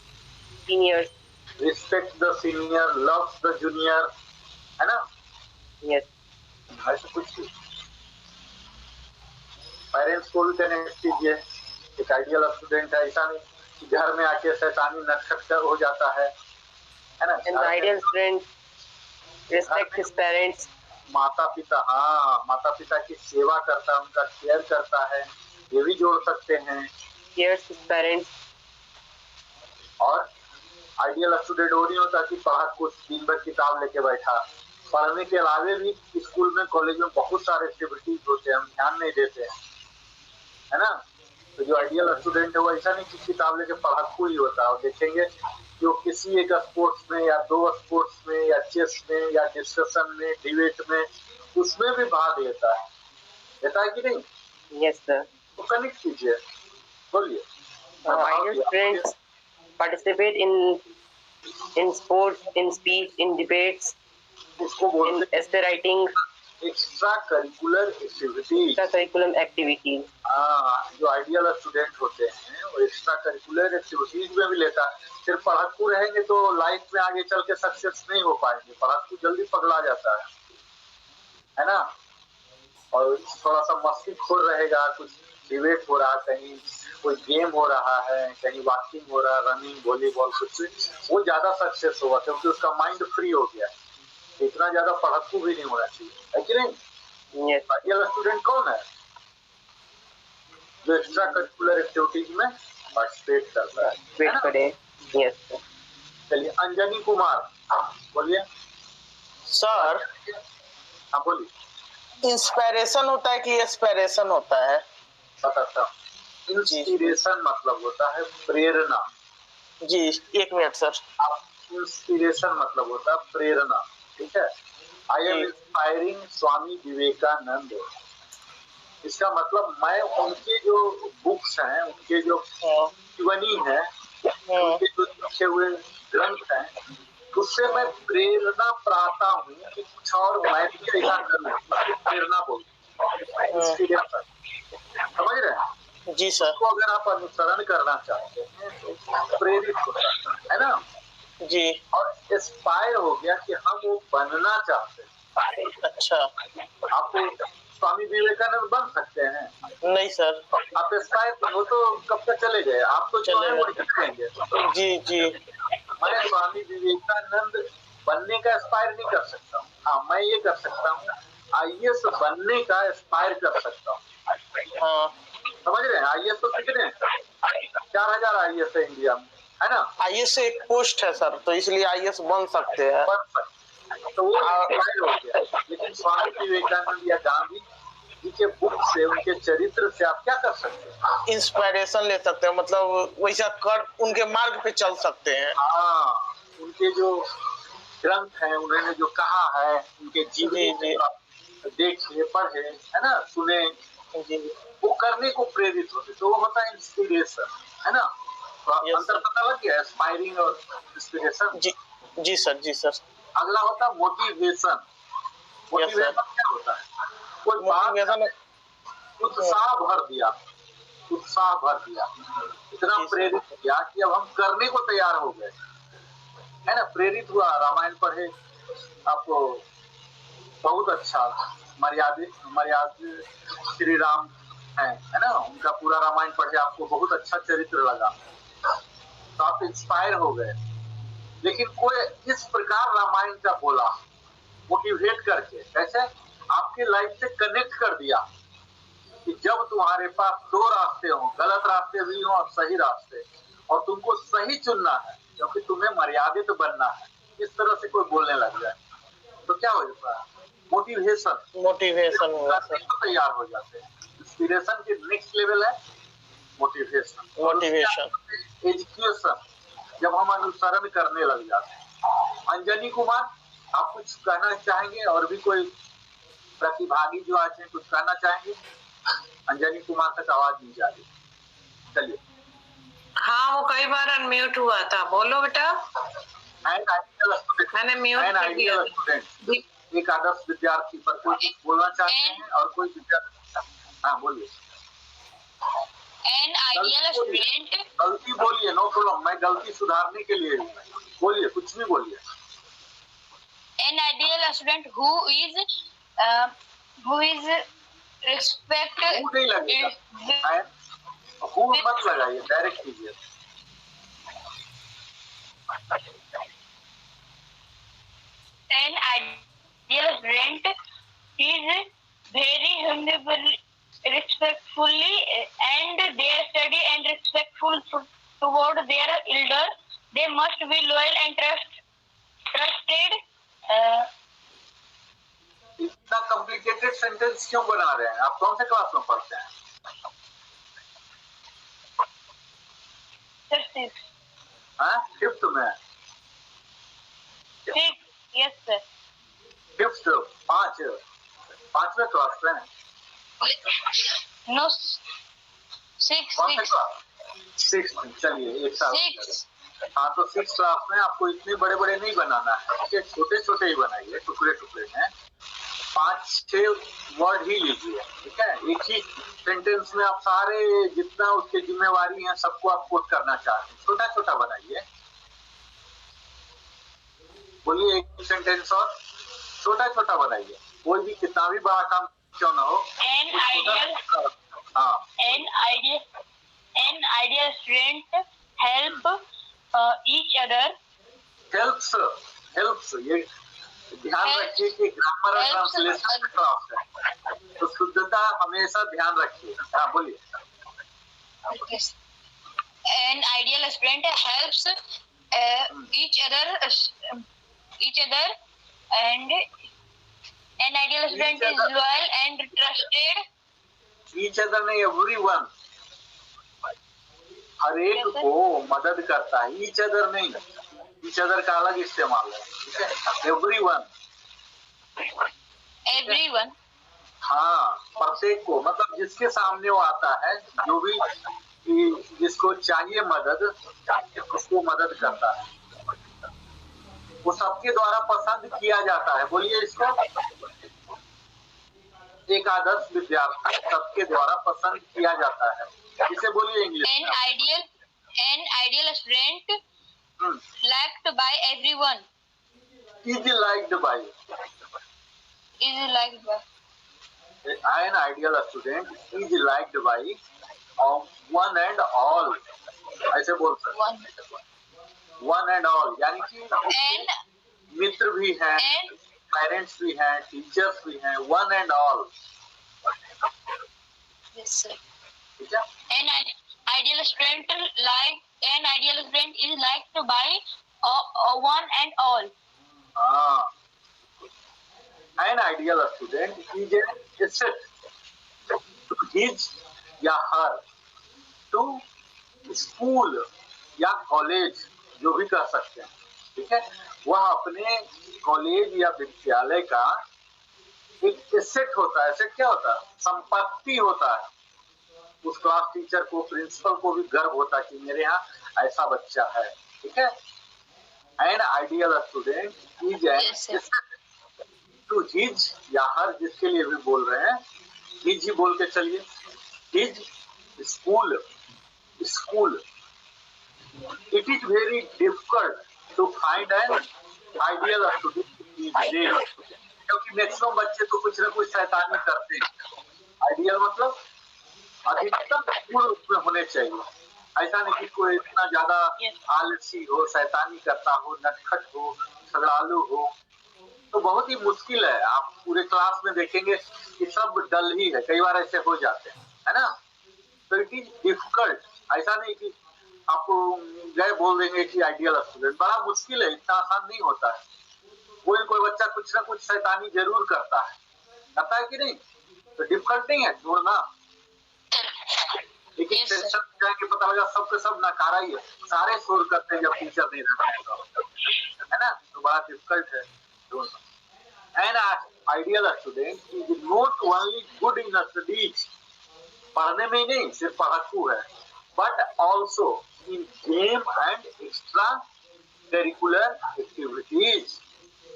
Respect the senior, loves the junior. है ना? Yes. ऐसा कुछ भी. पेरेंट्स को भी कनेक्ट कीजिए. एक आइडियल स्टूडेंट है, ऐसा नहीं कि घर में आके शैतानी नटखट हो जाता है ना? An ideal student respect his parents. माता पिता, हाँ, माता पिता की सेवा करता है, उनका केयर करता है, ये भी जोड़ सकते हैं. Cares his parents. और आइडियल स्टूडेंट वो नहीं होता कि पढ़ा कुछ दिन भर किताब लेके बैठा. पढ़ने के अलावे भी स्कूल में कॉलेज में बहुत सारे एक्टिविटीज होते हैं, हम ध्यान नहीं देते हैं, है ना? तो जो आइडियल स्टूडेंट है वो ऐसा नहीं कि किताब लेके पढ़ाकू ही होता है. और देखेंगे कि वो किसी एक स्पोर्ट्स में या 2 स्पोर्ट्स में या चेस में या डिस्कशन में, डिबेट में, उसमें भी भाग लेता है कि नहीं? Yes, sir. तो कनेक्ट कीजिए, बोलिए. Ideal students participate in sports, in speech, in debates, इसको in बोलते essay writing, extra curricular activities. extracurriculum activities. हाँ, जो आइडियल स्टूडेंट होते हैं वो एक्स्ट्रा करिकुलर एक्टिविटीज में भी लेता है. सिर्फ पढ़ाकू रहेंगे तो लाइफ में आगे चल के सक्सेस नहीं हो पाएंगे. पढ़ाकू जल्दी पगला जाता है ना? और थोड़ा सा मस्ती खोर रहेगा, कुछ डिबेट हो रहा, कहीं कोई गेम हो रहा है, कहीं वॉकिंग हो रहा, रनिंग, वॉलीबॉल, कुछ वो ज्यादा सक्सेस होगा क्योंकि उसका माइंड फ्री हो गया. इतना ज्यादा पढ़ाकू भी नहीं होना चाहिए, है कि नहीं? Yes. आइडियल स्टूडेंट कौन है? जो एक्स्ट्रा करिकुलर एक्टिविटीज में पार्टिसिपेट करता है. Wait करें. Yes, sir. चलिए अंजनी कुमार, बोलिए. सर, हाँ बोलिए. इंस्पिरेशन होता है कि एस्पिरेशन होता है? बताता हूँ. इंस्पिरेशन मतलब होता है प्रेरणा. जी, 1 मिनट सर. इंस्पिरेशन मतलब होता है प्रेरणा, ठीक है? I am inspiring Swami Vivekananda. इसका मतलब मैं उनके जो बुक्स हैं, उनके जो जीवनी है, उनके जो लिखे हुए ग्रंथ हैं, उससे मैं प्रेरणा पाता हूँ कि कुछ और मैं भी ऐसा करूँ. प्रेरणा बोलते इंस्पिरेशन. समझ रहे हैं? जी सर. तो अगर आप अनुसरण करना चाहते हैं तो प्रेरित होता है ना? जी. और एस्पायर हो गया कि हम वो बनना चाहते हैं. अच्छा. आप स्वामी विवेकानंद बन सकते हैं? नहीं सर. आप एस्पायर हो तो कब तक चले गए? आप तो चले गए. वही करेंगे. जी जी. मैं स्वामी विवेकानंद बनने का एस्पायर नहीं कर सकता हूँ. हाँ, मैं ये कर सकता हूँ, आईएएस बनने का एस्पायर कर सकता हूँ. हाँ. समझ रहे हैं? आईएएस तो कितने 4000 आईएएस है इंडिया में, है ना? आईएएस एक पोस्ट है सर, तो इसलिए आईएएस बन सकते हैं. तो वो एक्सपायर हो गया. लेकिन स्वामी विवेकानंद या गांधी जी के बुक से, उनके चरित्र से आप क्या कर सकते हैं? इंस्पिरेशन ले सकते हैं, मतलब वैसा कर उनके मार्ग पे चल सकते हैं. हाँ, उनके जो ग्रंथ हैं, उन्होंने जो कहा है, उनके जीवन देखिए, पढ़े, है ना, सुने, वो करने को प्रेरित होते, तो वो होता है इंस्पिरेशन, है ना? तो अंतर पता लग गया एस्पायरिंग और इंस्पिरेशन. जी जी सर. जी सर. अगला होता है मोटिवेशन. मोटिवेशन क्या होता है? कोई बात उत्साह भर दिया, इतना प्रेरित किया कि अब हम करने को तैयार हो गए, है ना? प्रेरित हुआ, रामायण पढ़े, आपको बहुत अच्छा मर्यादित श्री राम है ना? उनका पूरा रामायण पढ़े, आपको बहुत अच्छा चरित्र लगा, तो आप इंस्पायर हो गए. लेकिन कोई इस प्रकार रामायण का बोला, मोटिवेट करके, कैसे आपकी लाइफ से कनेक्ट कर दिया कि जब तुम्हारे पास 2 रास्ते हो, गलत रास्ते भी हो और सही रास्ते, और तुमको सही चुनना है क्योंकि तुम्हें मर्यादित बनना है, इस तरह से कोई बोलने लग जाए तो क्या हो जाता है? मोटिवेशन हुआ करने सर। को तैयार हो जाते हैं। इंस्पिरेशन के नेक्स्ट लेवल है मोटिवेशन। एजुकेशन, जब हम अनुसरण करने लग जाते हैं। अंजनी कुमार, आप कुछ कहना चाहेंगे? और भी कोई प्रतिभागी जो आज हैं कुछ कहना चाहेंगे? अंजनी कुमार तक आवाज नहीं जा रही। चलिए। हाँ, वो कई बार अनम्यूट हुआ था। बोलो बेटा। मैंने म्यूट कर दिया। स्टूडेंट, एक आदर्श विद्यार्थी पर कोई कुछ बोलना चाहते हैं? और कोई विद्यार्थी, हाँ बोलिए। An ideal student. गलती बोलिए, नो प्रॉब्लम, मैं गलती सुधारने के लिए बोलिए, कुछ भी बोलिए। An ideal student who is respect. नहीं लगेगा, हूँ मत लगाइए, डायरेक्ट कीजिए। An ideal student is very humble, respectfully, and their study and respectful toward their elder. They must be loyal and trusted. इतना कॉम्प्लिकेटेड सेंटेंस क्यों बना रहे हैं? आप कौन से क्लास में पढ़ते हैं? हाँ, फिफ्थ में। Yes, sir. फिफ्थ, पांचवें क्लास में। No, six. सिक्स। चलिए, एक साल। Six. हाँ, तो सिक्स क्लास में आपको इतने बड़े बड़े नहीं बनाना है, ओके? छोटे छोटे ही बनाइए, टुकड़े टुकड़े में 5-6 वर्ड ही लीजिए, ठीक है? एक ही सेंटेंस में आप सारे जितना उसके जिम्मेवारी है सबको आप कोट करना चाहते हैं, छोटा छोटा बनाइए। बोलिए एक सेंटेंस और छोटा छोटा बनाइए, कोई भी कितना भी बड़ा काम क्यों ना हो। An ideal student help each other. Helps, ये ध्यान रखिए कि ग्रामर और ट्रांसलेशन का क्लास है, तो शुद्धता हमेशा ध्यान रखिए। हाँ बोलिए। An ideal student helps each other, and an ideal student is loyal and trusted. Each other नहीं, एवरीवन, हर एक को मदद करता है। ईच अदर नहीं, ईच अदर का अलग इस्तेमाल है, ठीक है? Everyone. हाँ, प्रत्येक को, मतलब जिसके सामने वो आता है, जो भी जिसको चाहिए मदद, उसको मदद करता है, वो सबके द्वारा पसंद किया जाता है। बोलिए इसको। एक आदर्श विद्यार्थी सबके द्वारा पसंद किया जाता है, इसे बोलिए इंग्लिश में। An ideal student liked by everyone. Is liked by. Is liked by. An ideal student is liked by one and all. ऐसे बोल सकते। One and all, यानी कि मित्र भी हैं, पेरेंट्स भी हैं, टीचर्स भी हैं, one and all. Yes, sir. ठीक है? An ideal student is liked by one and all. हाँ, an ideal student is a asset to his या her, to school या कॉलेज, जो भी कह सकते हैं, ठीक है? वह अपने कॉलेज या विद्यालय का एक एसेट होता है। एसेट क्या होता है? संपत्ति होता है। उस क्लास टीचर को, प्रिंसिपल को भी गर्व होता है कि मेरे यहाँ ऐसा बच्चा है, ठीक है? An ideal student is an asset to his या हर, जिसके लिए भी बोल रहे हैं, हिज ही बोल के चलिए। His school. It is very difficult to find an ideal student these days, क्योंकि मैक्सिमम बच्चे तो कुछ ना कुछ शैतानी करते हैं। आइडियल मतलब अधिकतम पूर्ण रूप में होने चाहिए। ऐसा नहीं कि कोई इतना ज्यादा आलसी हो, शैतानी करता हो, नटखट हो, झगड़ालू हो, तो बहुत ही मुश्किल है। आप पूरे क्लास में देखेंगे कि सब डल ही है, कई बार ऐसे हो जाते हैं, है ना? तो इट इज डिफिकल्ट। ऐसा नहीं कि आपको गए बोल देंगे कि आइडियल स्टूडेंट, बड़ा मुश्किल है, इतना आसान नहीं होता है। कोई बच्चा कुछ ना कुछ शैतानी जरूर करता है कि नहीं? तो डिफिकल्ट नहीं है ढूंढना, लेकिन टेंशन जाके पता लगा सबके सब नकारा ही है, सारे शोर करते हैं जब टीचर नहीं रहता है ना, तो बड़ा डिफिकल्ट है ढूंढना। And ideal student is not only good in studies, पढ़ने में ही नहीं सिर्फ पढ़ाकू है, but also in game and extra curricular activities.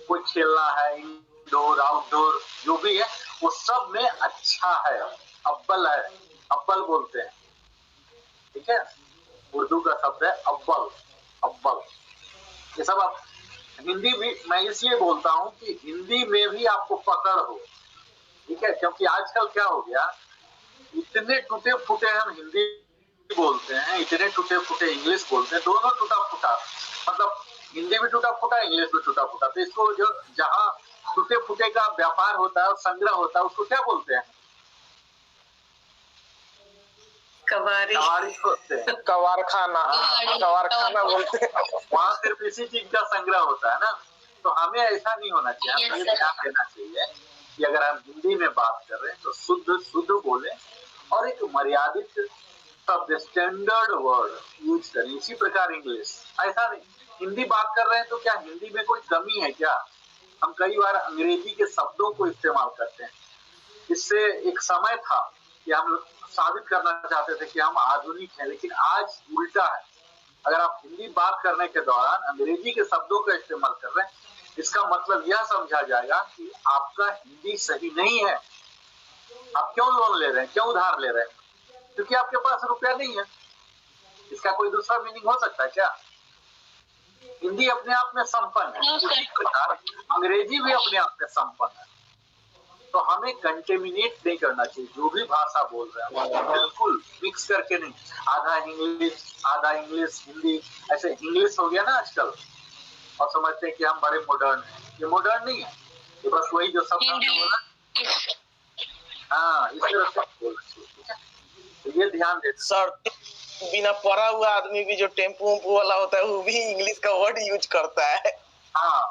कोई खेलना है, इंडोर आउटडोर जो भी है वो सब में अच्छा है, अव्वल है, अव्वल बोलते हैं, ठीक है? उर्दू का शब्द है अव्वल, अव्वल। ये सब आप हिंदी भी, मैं इसलिए बोलता हूँ कि हिंदी में भी आपको पकड़ हो, ठीक है? क्योंकि आजकल क्या हो गया, इतने टूटे फूटे हम हिंदी बोलते हैं, इतने टूटे फूटे इंग्लिश बोलते हैं, दोनों टूटा फूटा, मतलब हिंदी भी टूटा फूटा, इंग्लिश भी टूटा फूटा। तो इसको जो जहाँ टूटे फूटे का व्यापार होता है और संग्रह होता है उसको क्या बोलते हैं? कवारी बोलते हैं, कवारखाना, कवारखाना बोलते हैं। वहाँ सिर्फ इसी चीज का संग्रह होता है ना। तो हमें ऐसा नहीं होना चाहिए, हमें ध्यान देना चाहिए कि अगर हम हिंदी में बात कर रहे हैं तो शुद्ध शुद्ध बोले और एक मर्यादित शब्द, स्टैंडर्ड वर्ड यूज करें। इसी प्रकार इंग्लिश, ऐसा नहीं हिंदी बात कर रहे हैं तो क्या हिंदी में कोई कमी है क्या? हम कई बार अंग्रेजी के शब्दों को इस्तेमाल करते हैं। इससे एक समय था कि हम साबित करना चाहते थे कि हम आधुनिक हैं, लेकिन आज उल्टा है। अगर आप हिंदी बात करने के दौरान अंग्रेजी के शब्दों का इस्तेमाल कर रहे हैं, इसका मतलब यह समझा जाएगा कि आपका हिंदी सही नहीं है। आप क्यों लोन ले रहे हैं, क्यों उधार ले रहे हैं? क्योंकि आपके पास रुपया नहीं है। इसका कोई दूसरा मीनिंग हो सकता है क्या? हिंदी अपने आप में संपन्न है, उसी प्रकार अंग्रेजी भी अपने आप में संपन्न है। तो हमें कंटेमिनेट नहीं करना चाहिए, जो भी भाषा बोल रहे हैं बिल्कुल मिक्स करके नहीं, आधा इंग्लिश हिंदी, ऐसे इंग्लिश हो गया ना आजकल, और समझते हैं कि हम बड़े मॉडर्न हैं। ये मॉडर्न नहीं है, ये बस वही जो सब बोला, हाँ इस तरह से बोलना चाहिए, ठीक है? तो ये ध्यान दे सर। बिना पढ़ा हुआ आदमी भी जो टेम्पो वाला होता है वो भी इंग्लिश का वर्ड यूज करता है। हाँ,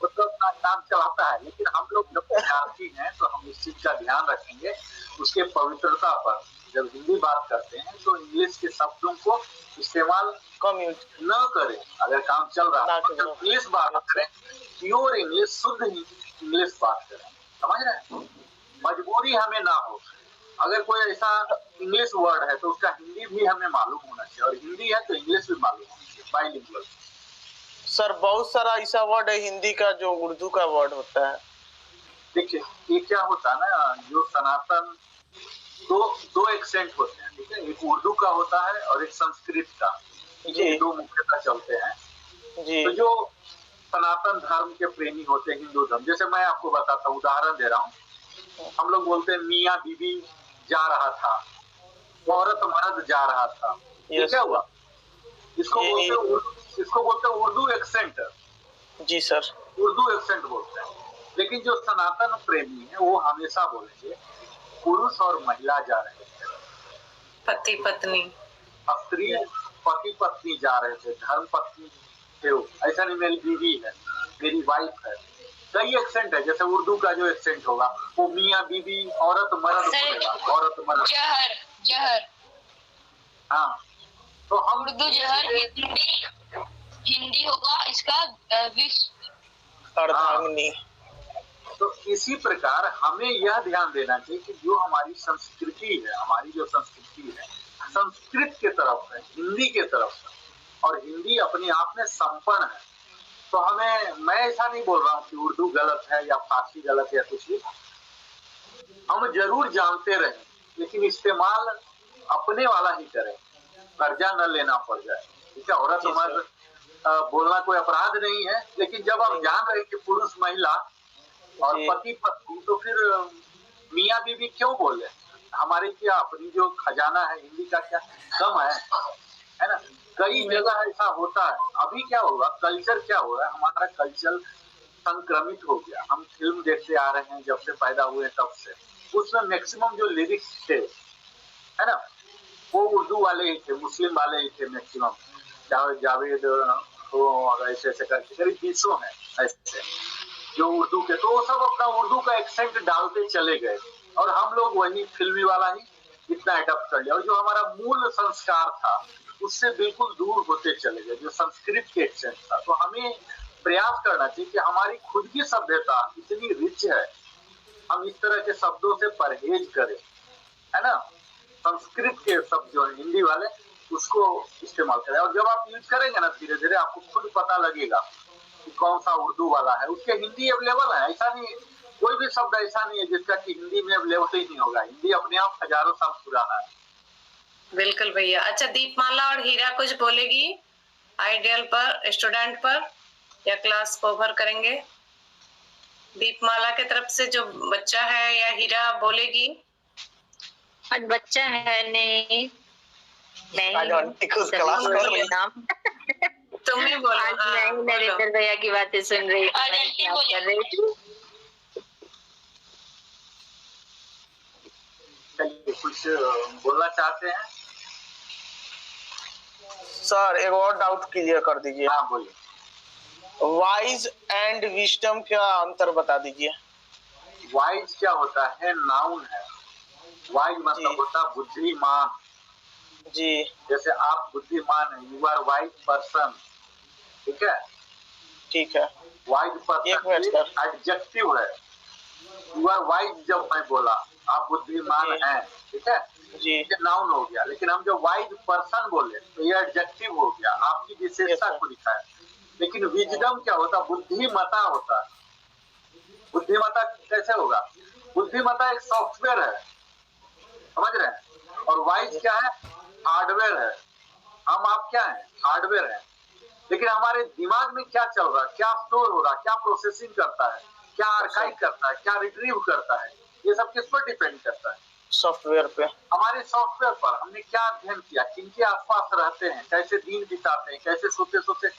वो तो अपना काम चलाता है, लेकिन हम लोग जब विद्यार्थी हैं तो हम इस चीज का ध्यान रखेंगे, उसके पवित्रता पर। जब हिंदी बात करते हैं तो इंग्लिश के शब्दों को इस्तेमाल कम यूज न करें। अगर काम चल रहा है तो इंग्लिश बात करें, प्योर इंग्लिश, शुद्ध इंग्लिश बात करें, समझ रहे हैं? मजबूरी हमें ना हो। अगर कोई ऐसा इंग्लिश वर्ड है तो उसका हिंदी भी हमें मालूम होना चाहिए, और हिंदी है तो इंग्लिश भी मालूम होना चाहिए, बाइलिंगुअल। सर बहुत सारा ऐसा वर्ड है हिंदी का जो उर्दू का वर्ड होता है। देखिए ये क्या होता है ना, जो सनातन दो एक्सेंट होते हैं, ठीक है? एक उर्दू का होता है और एक संस्कृत का, ये दो मुख्यतः चलते हैं जी। तो जो सनातन धर्म के प्रेमी होते हैं, हिंदू धर्म, जैसे मैं आपको बताता हूँ, उदाहरण दे रहा हूँ। हम लोग बोलते हैं मियाँ बीबी जा रहा था, औरत मर्द जा रहा था, ये क्या हुआ? इसको बोलते हैं उर्दू एक्सेंट। जी सर, उर्दू एक्सेंट बोलते हैं। लेकिन जो सनातन प्रेमी है वो हमेशा बोलेंगे पुरुष और महिला जा रहे थे, पति पत्नी, स्त्री पति पत्नी जा रहे थे, धर्म पत्नी थे वो। ऐसा नहीं मेरी बीवी है, मेरी वाइफ है। कई एक्सेंट है, जैसे उर्दू का जो एक्सेंट होगा वो मियाँ बीबी, औरत मर्द बोलेगा, औरत मर्द, जहर जहर। हाँ, तो हम उर्दू जहर, हिंदी होगा इसका विश्व अर्धांगिनी। तो इसी प्रकार हमें यह ध्यान देना चाहिए कि जो हमारी संस्कृति है, हमारी जो संस्कृति है संस्कृत के तरफ है, हिंदी के तरफ है, और हिंदी अपने आप में संपन्न है। तो हमें, मैं ऐसा नहीं बोल रहा हूँ कि उर्दू गलत है या फारसी गलत है या कुछ भी, हम जरूर जानते रहें, लेकिन इस्तेमाल अपने वाला ही करें, कर्जा न लेना पड़ जाए, ठीक है? औरत मर्द बोलना कोई अपराध नहीं है, लेकिन जब हम जान रहे कि पुरुष महिला और पति पत्नी, तो फिर मियाँ बीवी क्यों बोले? हमारी क्या अपनी जो खजाना है हिंदी का क्या कम है ना? कई जगह ऐसा होता है। अभी क्या होगा, कल्चर क्या हो रहा है, हमारा कल्चर संक्रमित हो गया। हम फिल्म देखते आ रहे हैं जब से पैदा हुए तब से, उसमें मैक्सिमम जो लिरिक्स थे, है ना, वो उर्दू वाले ही थे, मुस्लिम वाले ही थे मैक्सिमम। जावेद हो और ऐसे ऐसे करके करीब 20 हैं ऐसे। जो उर्दू के, तो वो सब अपना उर्दू का एक्सेंट डालते चले गए और हम लोग वही फिल्मी वाला ही इतना अडॉप्ट कर लिया और जो हमारा मूल संस्कार था उससे बिल्कुल दूर होते चले गए, जो संस्कृत के एक्सेंट था। तो हमें प्रयास करना चाहिए कि हमारी खुद की सभ्यता इतनी रिच है, हम इस तरह के शब्दों से परहेज करें, है ना। संस्कृत के शब्द जो है हिंदी वाले उसको इस्तेमाल करें और जब आप यूज करेंगे ना धीरे धीरे आपको खुद पता लगेगा कि कौन सा उर्दू वाला है। उसके हिंदी अवेलेबल है, ऐसा नहीं कोई भी शब्द ऐसा नहीं है जिसका कि हिंदी में अवेलेबल ही नहीं होगा। हिंदी अपने आप हजारों साल पुराना है। बिल्कुल भैया। अच्छा, दीपमाला और हीरा कुछ बोलेगी आइडियल पर, स्टूडेंट पर, या क्लास को ओवर करेंगे? दीपमाला के तरफ से जो बच्चा है या हीरा बोलेगी? आज बच्चा है नहीं आज आंटी कुछ क्लास कर रही है। तुम ही बोलो। आज हाँ, मैं बोलो। नरेंद्र भैया की बातें सुन रही थी। चलिए कुछ बोलना चाहते हैं? सर एक और डाउट क्लियर कर दीजिए। हाँ बोलिए। वाइज एंड विजडम का अंतर बता दीजिए। वाइज क्या होता है? नाउन है। वाइज मतलब जी। होता बुद्धिमान। जी जैसे आप बुद्धिमान हैं, यू आर वाइज पर्सन, ठीक है। ठीक है। वाइज एक मिनट पर्सन सर। एडजेक्टिव है। यू आर वाइज जब मैं बोला आप बुद्धिमान जी। हैं, ठीक है, जी ये नाउन हो गया। लेकिन हम जब वाइज पर्सन बोले तो ये एडजेक्टिव हो गया, आपकी विशेषता Yes, को दिखाया। लेकिन विजडम क्या होता? बुद्धिमता होता है। बुद्धिमता कैसे होगा? बुद्धिमता एक सॉफ्टवेयर है, समझ रहे हैं। और वाइज क्या है? हार्डवेयर है। हम आप क्या है? हार्डवेयर है। लेकिन हमारे दिमाग में क्या चल रहा है, क्या स्टोर हो रहा है, क्या प्रोसेसिंग करता है, क्या आर्काइव करता है, क्या रिट्रीव करता है, ये सब किस पर डिपेंड करता है? सॉफ्टवेयर पे। हमारे सॉफ्टवेयर पर। हमने क्या अध्ययन किया, किनके आसपास रहते हैं, कैसे दिन बिताते हैं, कैसे सोते सोते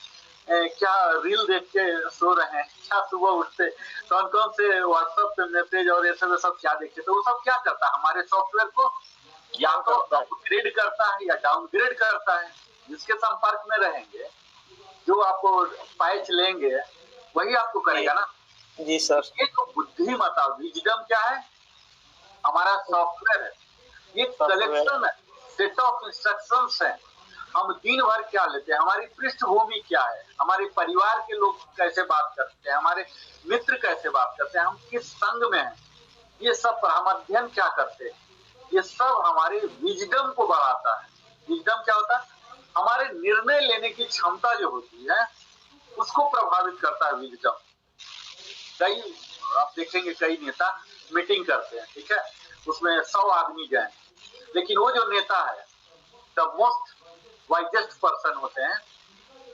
क्या रील देख के सो रहे हैं, क्या सुबह उठते कौन कौन से व्हाट्सएप पे मैसेज और ये सब क्या देखते, तो वो सब क्या करता है? हमारे सॉफ्टवेयर को या तो अपग्रेड करता है या डाउनग्रेड करता है। जिसके संपर्क में रहेंगे, जो आपको पैच लेंगे, वही आपको करेगा ना। जी सर। ये तो बुद्धिमता विजडम क्या है? हमारा सॉफ्टवेयर है, ये कलेक्शन है, सेट ऑफ इंस्ट्रक्शंस है। हम दिन भर क्या लेते हैं, हमारी पृष्ठभूमि क्या है, हमारे परिवार के लोग कैसे बात करते हैं, हमारे मित्र कैसे बात करते हैं, हम किस संग में हैं, ये सब पर हम अध्ययन क्या करते हैं, ये सब हमारे विजडम को बढ़ाता है। विजडम क्या होता है? हमारे निर्णय लेने की क्षमता जो होती है उसको प्रभावित करता है विजडम। कई आप देखेंगे कई नेता मीटिंग करते हैं, ठीक है, उसमें 100 आदमी गए, लेकिन वो जो नेता है द मोस्ट वाइजेस्ट पर्सन होते हैं,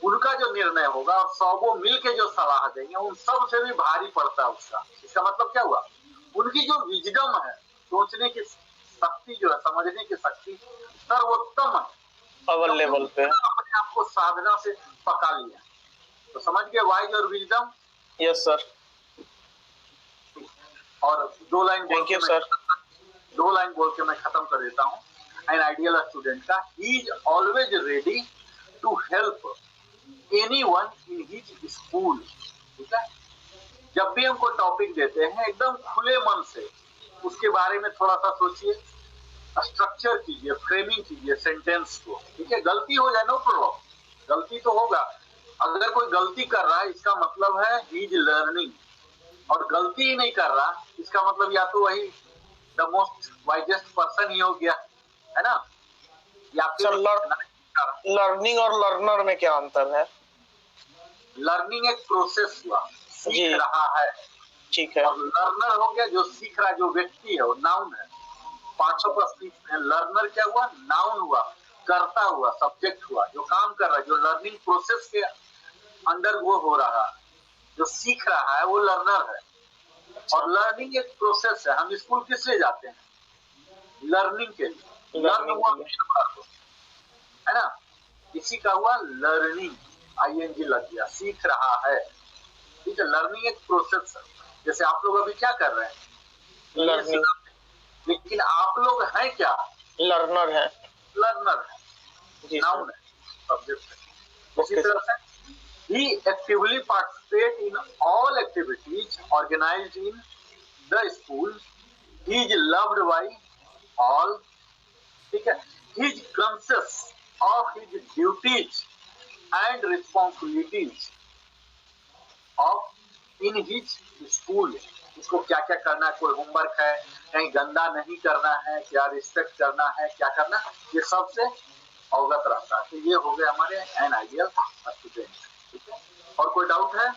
उनका जो निर्णय होगा और 100 मिल के जो सलाह देंगे उन सब से भी भारी पड़ता है उसका। इसका मतलब क्या हुआ? उनकी जो विजडम है, सोचने की शक्ति जो है, समझने की शक्ति सर्वोत्तम है, अव्वल लेवल पे। अपने आप को साधना से पका लिया। तो समझ गए वाइज और विजडम? Yes sir. और दो लाइन थैंक यू सर। बोल के मैं खत्म कर देता हूँ। एन आइडियल स्टूडेंट का, he is always ready to help anyone in his school, ठीक है। जब भी हमको टॉपिक देते हैं एकदम खुले मन से उसके बारे में थोड़ा सा सोचिए, स्ट्रक्चर कीजिए, फ्रेमिंग कीजिए सेंटेंस को, ठीक है। गलती हो जाए नो प्रॉब्लम, गलती तो होगा। अगर कोई गलती कर रहा है इसका मतलब है ही इज लर्निंग, और गलती ही नहीं कर रहा इसका मतलब या तो वही द मोस्ट वाइजेस्ट पर्सन ही हो गया, है ना। या सर लर्निंग और लर्नर में क्या अंतर है? लर्निंग एक प्रोसेस हुआ, सीख जी। रहा है, ठीक है। और लर्नर हो गया जो सीख रहा, जो व्यक्ति है वो नाउन है। पाठों पर सीख है। लर्नर क्या हुआ? नाउन हुआ, करता हुआ, सब्जेक्ट हुआ, जो काम कर रहा है, जो लर्निंग प्रोसेस के अंडर वो हो रहा है, जो सीख रहा है वो लर्नर है। और लर्निंग एक प्रोसेस है। हम स्कूल किस लिए जाते हैं? लर्निंग के लिए। लर्न हुआ है ना, इसी का हुआ लर्निंग, आईएनजी लग गया, सीख रहा है, ठीक है। लर्निंग एक प्रोसेस है। जैसे आप लोग अभी क्या कर रहे हैं? लर्निंग। लेकिन आप लोग हैं क्या? लर्नर है। लर्नर है, जी नाउन सर। है, सब्जेक्ट है। उसी तरह से He actively participates in all activities organized in the school. He is loved by all. ठीक है. He is conscious of his duties and responsibilities of in his school. इसको क्या क्या करना है, कोई होमवर्क है, कहीं गंदा नहीं करना है, क्या रिस्पेक्ट करना है, क्या करना है, ये सबसे अवगत रहता है. तो ये हो गया हमारे एन आइडियल स्टूडेंट. ठीक है. और कोई डाउट है?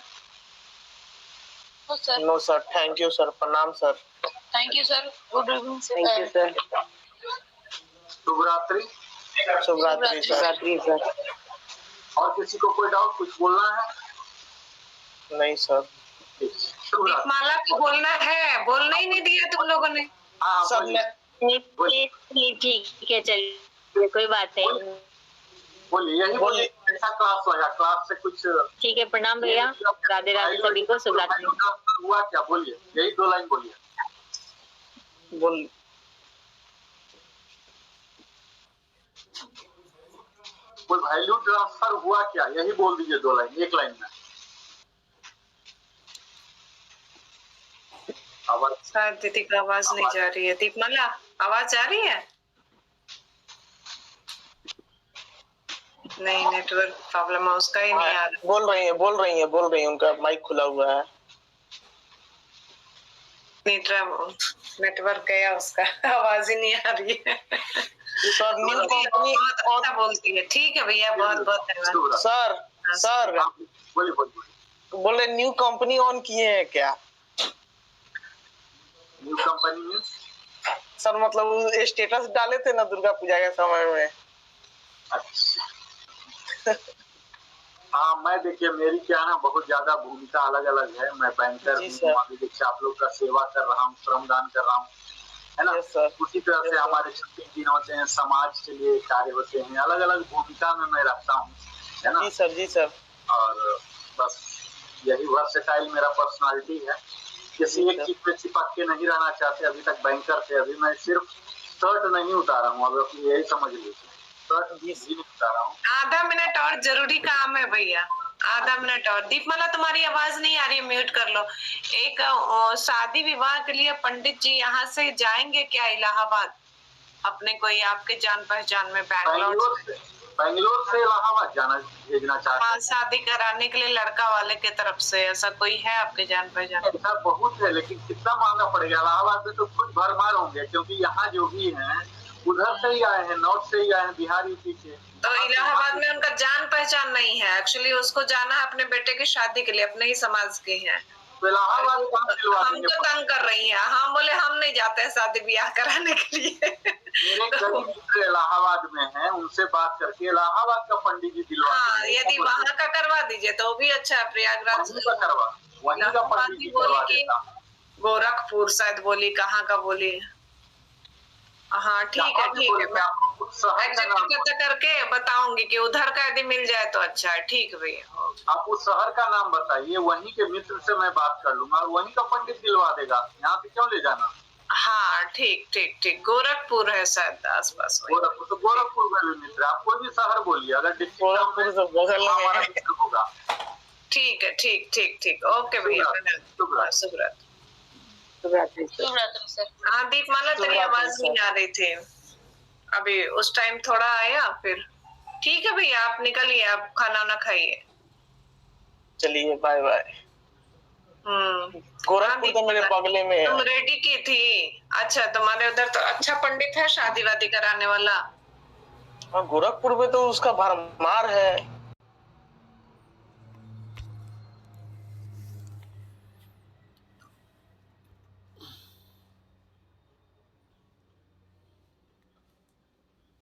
No sir, thank you sir, प्रणाम sir. Thank you sir, good evening Thank you, sir. शुभ रात्रि. शुभ रात्रि सर. Ratri, sir. और किसी को कोई डाउट, कुछ बोलना है? नहीं सर. शुभ रात्रि. दीपमाला को बोलना है, बोलना ही नहीं दिया तुम लोगों ने. हाँ, सब बोलिए. ठीक है, चलिए, कोई बात नहीं. बोलिए, यही बोलिए. ऐसा क्लास होगा, क्लास से कुछ ठीक है, प्रणाम भैया, राधे राधे सभी को, शुभ रात्रि. हुआ क्या? बोलिए, यही 2 लाइन बोलिए. बोल. कोई वैल्यू ट्रांसफर हुआ क्या? यही बोल दीजिए 2 लाइन, 1 लाइन में. आवाज शायद दीदी का आवाज नहीं जा रही है. दीपमाला, आवाज जा रही है? नहीं, नेटवर्क प्रॉब्लम है, उसका ही नहीं आ रहा. बोल रही है, उनका माइक खुला हुआ है. नेटवर्क गया उसका, आवाज ही नहीं आ रही है. सर न्यू कंपनी बहुत अच्छा बोलती है. ठीक है भैया, बहुत बहुत धन्यवाद. सर बोलिए. बोले न्यू कंपनी ऑन किए हैं क्या? New company means? सर मतलब स्टेटस डाले थे ना दुर्गा पूजा के समय में. अच्छा. हाँ, मैं देखिए, मेरी क्या है ना, बहुत ज्यादा भूमिका अलग अलग है. मैं बैंकर हूँ, अभी देखिए आप लोग का सेवा कर रहा हूँ, श्रमदान कर रहा हूँ, है ना. उसी तरह से हमारे छुट्टी दिन होते हैं, समाज के लिए कार्य होते हैं, अलग अलग भूमिका में मैं रखता हूँ, है ना. जी सर. और बस यही वर्सेटाइल मेरा पर्सनालिटी है. किसी एक चीज पे चिपक के नहीं रहना चाहते. अभी तक बैंकर थे, अभी मैं सिर्फ शर्ट नहीं उतारा हूँ. अब यही समझ लीजिए, शर्ट भी नहीं उतारा हूँ. आधा मिनट और जरूरी काम है भैया, आधा मिनट और. दीपमाला, तुम्हारी आवाज नहीं आ रही है, म्यूट कर लो. एक शादी विवाह के लिए पंडित जी यहाँ से जाएंगे क्या इलाहाबाद? अपने कोई आपके जान पहचान में बेंगलोर से इलाहाबाद जाना भेजना चाहते हैं. हाँ, शादी कराने के लिए लड़का वाले के तरफ से, ऐसा कोई है आपके जान पहचान? ऐसा बहुत है, लेकिन कितना महंगा पड़ेगा. इलाहाबाद में तो कुछ भरमार होंगे, क्योंकि यहाँ जो भी हैं उधर से ही आए हैं, नॉर्थ से ही आए हैं, बिहार यूपी से. तो इलाहाबाद में उनका जान पहचान नहीं है. एक्चुअली उसको जाना है अपने बेटे की शादी के लिए, अपने ही समाज के हैं. तो इलाहाबाद हमको तंग कर रही है. हम बोले हम नहीं जाते हैं शादी ब्याह कराने के लिए. मेरे करीब मित्र इलाहाबाद में हैं, उनसे बात करके इलाहाबाद का पंडित जी दिलवा. हाँ, यदि वहाँ का करवा दीजिए तो भी अच्छा है. प्रयागराज वहीं का करवा, वहीं का पंडित जी करवा देता. गोरखपुर शायद बोली, कहाँ का बोली. हाँ, ठीक है. मैं आपको करके बताऊंगी कि उधर का यदि मिल जाए तो अच्छा है. ठीक है भैया. आप उस शहर का नाम बताइए, वहीं के मित्र से मैं बात कर लूंगा और वहीं का पंडित दिलवा देगा. यहाँ से क्यों ले जाना? हाँ, ठीक. गोरखपुर है शायद आसपास. गोरखपुर, तो गोरखपुर में भी मित्र. आप कोई भी शहर बोलिए, अगर डिस्ट्रिक्ट होगा. ठीक है. ठीक. ओके भैया, शुभ रात्रि. सर. हाँ दीपमाला, तेरी आवाज नहीं आ रही थी अभी, उस टाइम थोड़ा आया फिर. ठीक है भैया, आप निकलिए, आप खाना ना खाइए. चलिए, बाय बाय. गोरखपुर तो मेरे बगले में है. तुम रेडी की थी? अच्छा, तुम्हारे उधर तो अच्छा पंडित है शादी वादी कराने वाला. हाँ, गोरखपुर में तो उसका भरमार है.